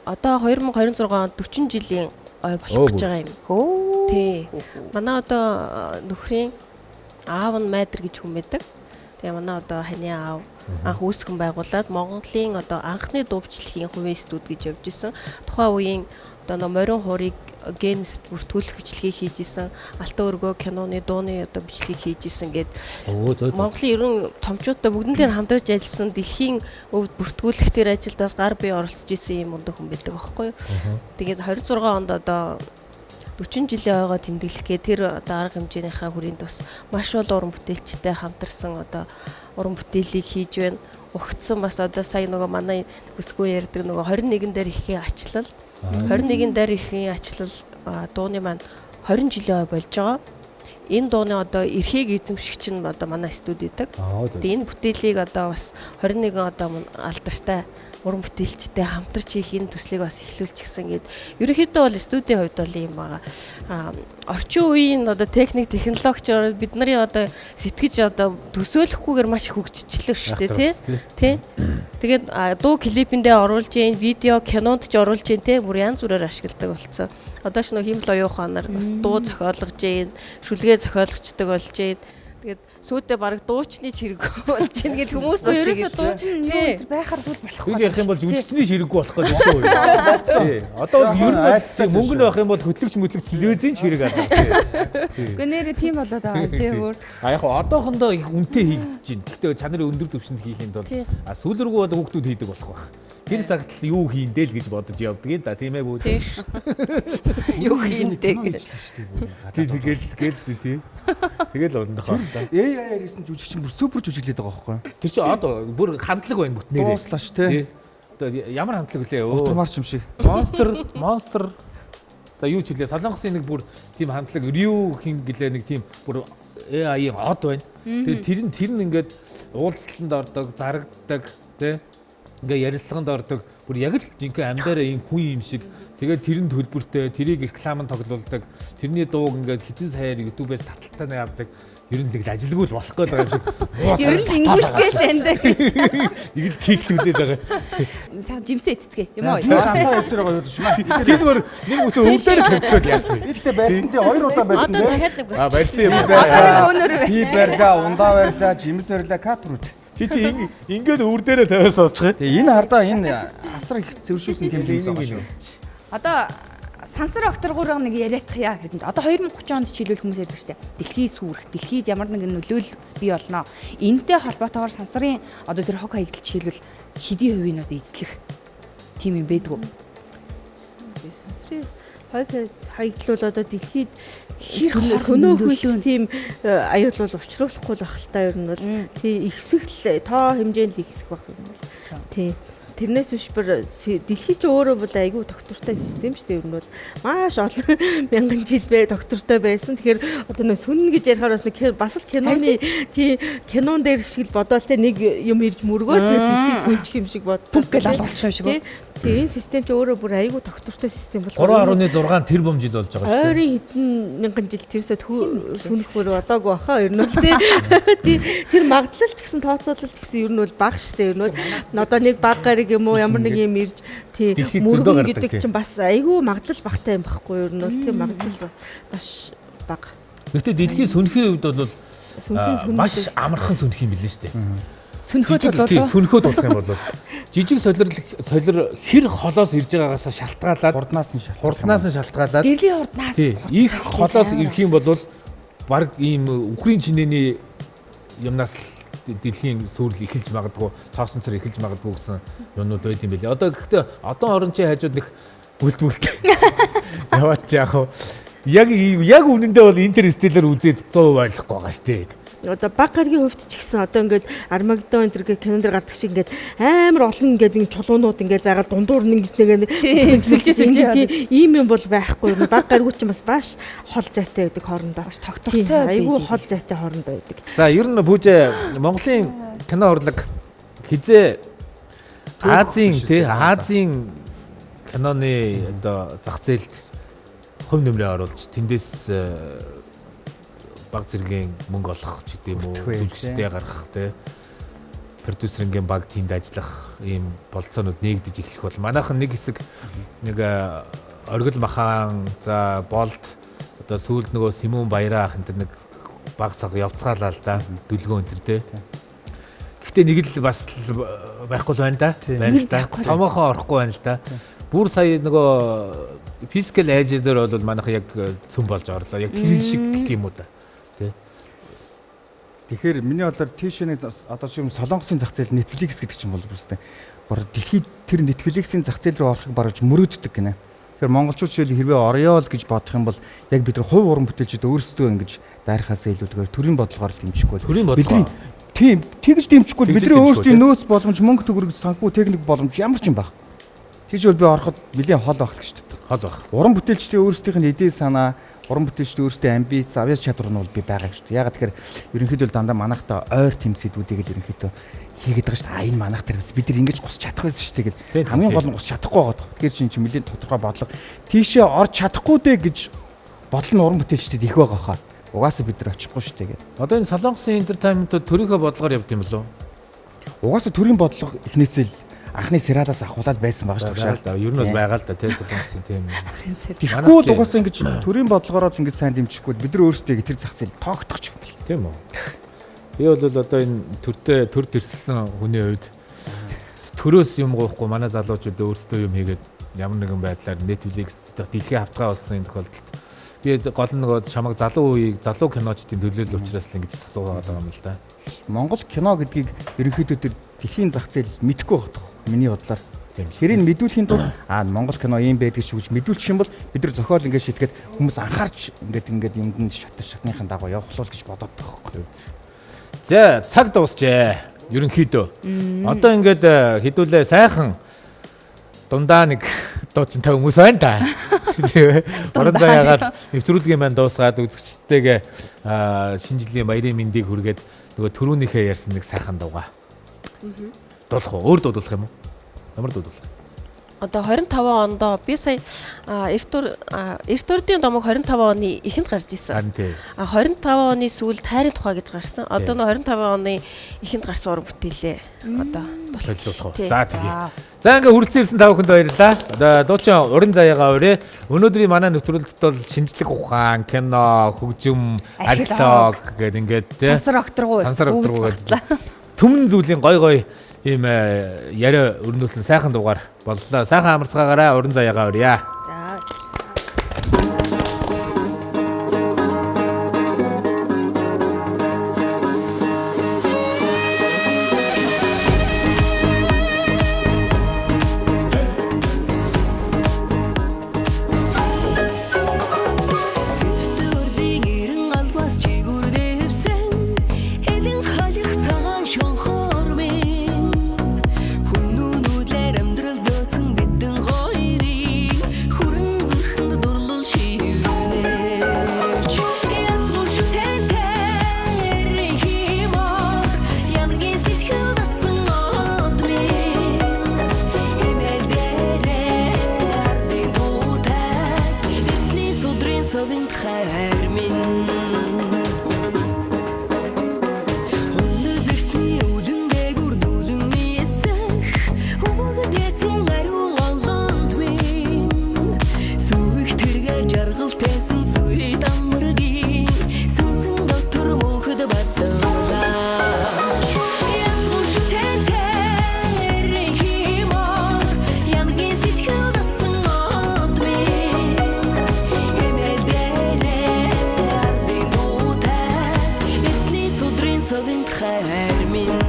Одоо 2026 онд 40 жилийн ой болох гэж байгаа юм. Тий. Манай одоо нөхрийн аав нь майдер гэж хүн байдаг. Тэгээ манай одоо ханы аав анх үүсгэн байгуулад Монголын одоо анхны дуучлалын хувийн студ гэж явж исэн. Тухайн үеийн одоо морин хуурыг генест бүртгүүлэх бичлэгийг хийж исэн. Алтан өргөө киноны дууны одоо бичлэгийг хийж исэн гэд Монголын ерөн томчуудтай бүгднээр хамтарч ажилласан дэлхийн өвд бүртгүүлэх тэр ажилдаас гар бие оролцож исэн юм өндөр хүн байдаг аахгүй юу. Тэгээд 26 онд одоо 40 жилийн ойгоо тэмдэглэхгээ тэр одоо арга хэмжээнийхээ хүрээнд бас маш олон уран бүтээлчтэй хамтарсан одоо уран бүтээлийг хийж байна. Өгцсөн бас одоо сая нөгөө манай бүсгүй ярьдаг нөгөө 21 дээр ихийн ачлал 21 дээр ихийн ачлал дууны маань 20 жилийн ой болж байгаа. Энэ дууны одоо эрхийг эзэмшигч нь одоо манай студ идэг. Тэгээ энэ бүтээлийг одоо бас 21 одоо алдартай уран бүтээлчтэй хамтарч хийх энэ төслийг бас эхлүүлчихсэн гээд ерөнхийдөө бол студийн хувьд бол юм байгаа. Орчин үеийн одоо технологичоор бид нарын одоо сэтгэж одоо төсөөлөхгүйгээр маш их хөгжижлөө шүү дээ тий. Тэгээд дуу клипэндээ оруулж гин видео кинонд ч оруулж гин тий бүр янз бүрээр ашигладаг болсон. Одоо ч нөх химл оюуханаар бас дуу зохиолгож гин шүлгээ зохиолгочдаг болж гин. Тэгээд сүйдээ баг дуучны чирэггүй болж гин гэж хүмүүс бас ерөөсөө дуучин юу байхаар зүйл болохгүй. Гэж ярих юм бол жүжигчний чирэггүй болох гэж байна. Одоо бол ер нь мөнгө нь байх юм бол хөтлөгч телевизийн чирэг алга тий. Гэхдээ нэрээ тийм болоод байгаа тий өөр. Яг одоохондоо их үнэтэй хийгдэж байна. Гэхдээ чанарын өндөр түвшинд хийхэд бол сүүл рүү бол хүүхдүүд хийдэг болох байх. Тэр цагт юу хийндээ л гэж бодож явдаг юм да тийм ээ бүү. Юу хийндээ гэж. Тэгэл урандахаа. AI гэсэн жүжигч бүр супер жүжиглээд байгаа байхгүй. Тэр чинь одоо бүр хандлага байна бүтнээрээ. Ууслаач тий. Одоо ямар хандлага вүлээ өө. Автомарч юм шиг. Monster. За юу ч хэлээ Солонгосын нэг бүр тийм хандлага Ryu хин гэлээ нэг тийм бүр AI-ийн од байна. Тэгээ тэр нь ингээд уулзалтанд ордог, зарагддаг тий. Ингээ ярилцлаганд ордог бүр яг л жинхэнэ амьдараа ийм хүн юм шиг тэгээд тэрэн төлбөртэй тэрийг рекламанд тоглуулдаг тэрний дууг ингээд хэдэн саяар YouTube-ээс таталтаа авдаг ер нь тэгэл ажилгүй л болох гээд байгаа юм шиг ер нь ингүүлгээл байна даа нэг л киклүүлээд байгаа сав жимсээ эцгээ юм уу ганцаар хэцэр байгаа юм шиг чи зүгээр нэг үсээ өвдөр тавьчихвал яасан ихтэй байсан тий 2 удаа байсан одоо дахиад нэг бас барьсан юм байна би барьлаа ундаа барьлаа жимс барьлаа катрут чи ингээд өвөр дээрээ тавиас очих. Тэгээ энэ хардаа энэ асар их цэвэршүүлсэн тэмдэглэсэн байгаа шүү. Одоо сансар окторгоор нэг яриадах яа гэдэг. Одоо 2030 онд чийлүүл хүмүүс ярьдаг штеп. Дэлхий сүрэх, дэлхийд ямар нэгэн нөлөөлөл бий болно. Энэтэй холбоотойгоор сансарын одоо тэр хог хаягдл чийлүүл хэдийн хувийн одоо эзлэх тийм юм байдгүй. Сансрын хаягдл бол одоо дэлхийд сөнөөхөл тийм аюул бол учруулахгүй л ахaltaа ер нь бол тий ихсгэл тоо хэмжээнд ихсэх байх юм бол тий тэрнээс биш бүр дэлхий ч өөрөө бол айгүй доктортой систем шүү дээ ер нь бол маш олон мянган жил доктортой байсан. Тэгэхээр одоо нэг сүнэн гэж ярихаар бас л киноны тий кинон дээр шиг л бодоол те нэг юм ирж мөргөөл тэгээд дэлхий сүнжих юм шиг боддог. Пүнк гэл алуулчих юм шиг үү? Тэгээ энэ систем ч өөрөө бүр айгүй доктортой систем бол 3.6 тэрбум жил болж байгаа шүү дээ. Ойрын хэдэн мянган жил тэрсэд сүнэхөр болоогүй баха ер нь бол тий тэр магадлал ч гэсэн тооцоолол ч гэсэн ер нь бол бага шүү дээ ер нь бол одоо нэг баг гариг юм уу ямар нэг юм ирж тий мөргөн гэдэг чинь бас айгүй магадлал багтай юм байхгүй ер нь бол тий магадлал маш бага. Гэхдээ дэлхийн сүнхийн хувьд бол маш амархан сүнх юм билээ шүү дээ. Сүнхөд болох юм бол жижиг солир хэр холоос ирж байгаагаас шалтгаалаад хурднаас нь шалтгаалаад гэрлийн хурднаас их холоос ирэх юм бол баг ийм үхрийн чинээний юмнаас дэлхийн сүрэл эхэлж магадгүй тоосон цар эхэлж магадгүй гэсэн юмнууд байд юм билээ. Одоо гэхдээ одоо орончийн хажууд нэг бүлт яваад яг үнэндээ бол интерстеллар үзээд 100% ойлгохгүй байгаа шүү дээ. Одоо баг гаргийн хувьд ч гэсэн одоо ингээд Армагеддон энэ кинон дээр гардаг шиг ингээд амар олон ингээд нэг чулуунууд ингээд байгаа дундуур нэг сүлжээ ийм юм бол байхгүй юм. Баг гаргүй ч бас бааш хол зайтай байдаг хоорондоо. Баш тогтвортой айгүй хол зайтай хоорондоо байдаг. За ер нь Бүжээ Монголын кино урлаг хизээ Азийн киноны одоо зах зээлд хувь нэмрээ оруулж тэндээс баг зэргийн мөнгө олох ч гэдэм үү зүйлстэй гаргах те продюсерингийн баг тэнд ажиллах ийм болцоонууд нэгдэж эхлэх бол манайхан нэг хэсэг нэг оргил махан за болд одоо сүүлд нөгөө Симон Баяраа ах энэ нэг баг цаг явцгаалаа л да дүлгөө энэ те гэхдээ нэг л бас байхгүй л байна да байна л да томоохон орохгүй байна л да бүр сая нөгөө физикал айж дээр бол манайхан яг цөм болж орлоо яг тэр шиг гэх юм уу да. Тэгэхээр миний бодлоор тийш нэг одоо ч юм Солонгосын зах зээл Netflix гэдэг чинь бол бүрстэй. Бараг дэлхийд тэр Netflix-ийн зах зээл рүү орохыг бараж мөрөөддөг гинэ. Тэгэхээр монголчууд жишээл хэрвээ орё л гэж бодох юм бол яг бид нар хувь уран бүтээлчид өөрсдөө ингэж дайрахаас илүүтэйгээр төрийн бодлогоор л дэмжихгүй. Бидний тийм тэгж дэмжихгүй бидний өөрсдийн нөөц боломж мөнгө төгрөг санхүү техник боломж ямар ч юм баг. Тэгж бол би ороход нэлийн хол байх гэж боддог. Хол байх. Уран бүтээлчдийн өөрсдийнх нь эдээ санаа уран бүтээлчдийн өөрсдийн амбиц, авьяас чадвар нь бол би байгаа шүү дээ. Ягаад тэгэхээр ерөнхийдөө дандаа манайхтай ойр тэмцэдүүдийг л ерөнхийдөө хийгээд байгаа шүү дээ. Энэ манайх дээр бид нар ингэж гусч чадах байсан шүү дээ. Хамгийн гол нь гусч чадахгүй байгаа даа. Тэгэхээр чинь нэлийн тодорхой бодлого тийшээ орж чадахгүй дээ гэж бодол нь уран бүтээлчдэд их байгаа хаа. Угаасаа бид нар очихгүй шүү дээ. Одоо энэ Солонгосын энтертайнментууд төрийнхөө бодлогоор явд юм болов? Угаасаа төрийн бодлого эхнээсээ л анхны сериалаас ахуулаад байсан байгаа шүү дээ. Ер нь бол байгаа л да тийм Солонгосын тийм. Тэгэхгүй л угаасаа ингэж төрийн бодлогоороо ингэж сайн дэмжихгүй бид нар өөрсдөө тэр зах зээл тоогдох юм бэл. Тийм үү. Би бол одоо энэ төр төрсөлсөн хүний үед төрөөс юм гоохгүй манай залуучууд өөрсдөө юм хийгээд ямар нэгэн байдлаар Netflix дэлхийн хавтгай болсон энэ тохиолдолд би гол нөгөө шамаг залуу киночдын төлөөлөл учраас л ингэж асуугаад байгаа юм л да. Монгол кино гэдгийг ерөнхийдөө тэр дэлхийн зах зээл мэдэхгүй байгаа. Миний бодлоор тэрийг мэдүүлэхийн тулд Монгол кино ийм байдаг шүү гэж мэдүүлчих юм бол бид нар зохиол ингээд шийдгээд хүмүүс анхаарч ингээд юмд шатныхын дагуу явахлуул гэж бодоод байгаа юм. За цаг дуусчээ. Ерөнхийдөө одоо ингээд хэдүүлээ сайхан дундаа нэг дуучин та хүмүүс байна да. Орон заяагаад нэвтрүүлгийн маань дуусгаад үзэгчдтэйгээ шинэ жилийн баярын мэндийг хүргээд нөгөө түрүүнийхээ ярьсан нэг сайхан дуугаа. Дуулах уу? Өөр дуулах юм уу? Ямар дуулах? Одоо 25 онд би сая эрт урдын домог 25 оны эхэнд гарч ирсэн. 25 оны сүүл тайрын тухай гэж гарсан. Одоо 25 оны эхэнд гарсан уран бүтээлээ. Одоо дуулах. За тэгье. За ингээ хүрэлцэн ирсэн та бүхэнд баярлалаа. Одоо дуучин уран заяагаа өрөө. Өнөөдрийн манай нэвтрүүлэгт бол шинжлэх ухаан, кино, хөгжим, археолог гэдэг ингээд сансар окторгуу гэдэг төмөн зүйлийн гой ийм яриа өрнүүлсэн сайхан дугаар боллоо. Сайхан амарцгаагаараа уран заяагаа өрье. За. хайр минь өнөдөртний өвлөн дээгүр дүүлэн мийсэх хөвгөдээцэн ариун олонд минь сүйх тэргээр жаргал тайсан сүй дамргийн сүнсэн дотор мөнхөд батталаа янз бүр тэнтэр химор янгийн сэтгэл дасан од минь эмэдэрэ арди нутай эртний судрын совинт хайр минь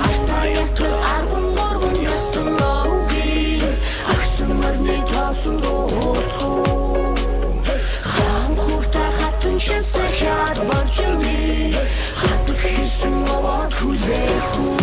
Алтаятал аргун горгун ястан лауги Аксан мөрний тасан дууцху Хаан хурта хатан шэнстэй хяд барчуги Хатах хийсэн аваад хүлээх үү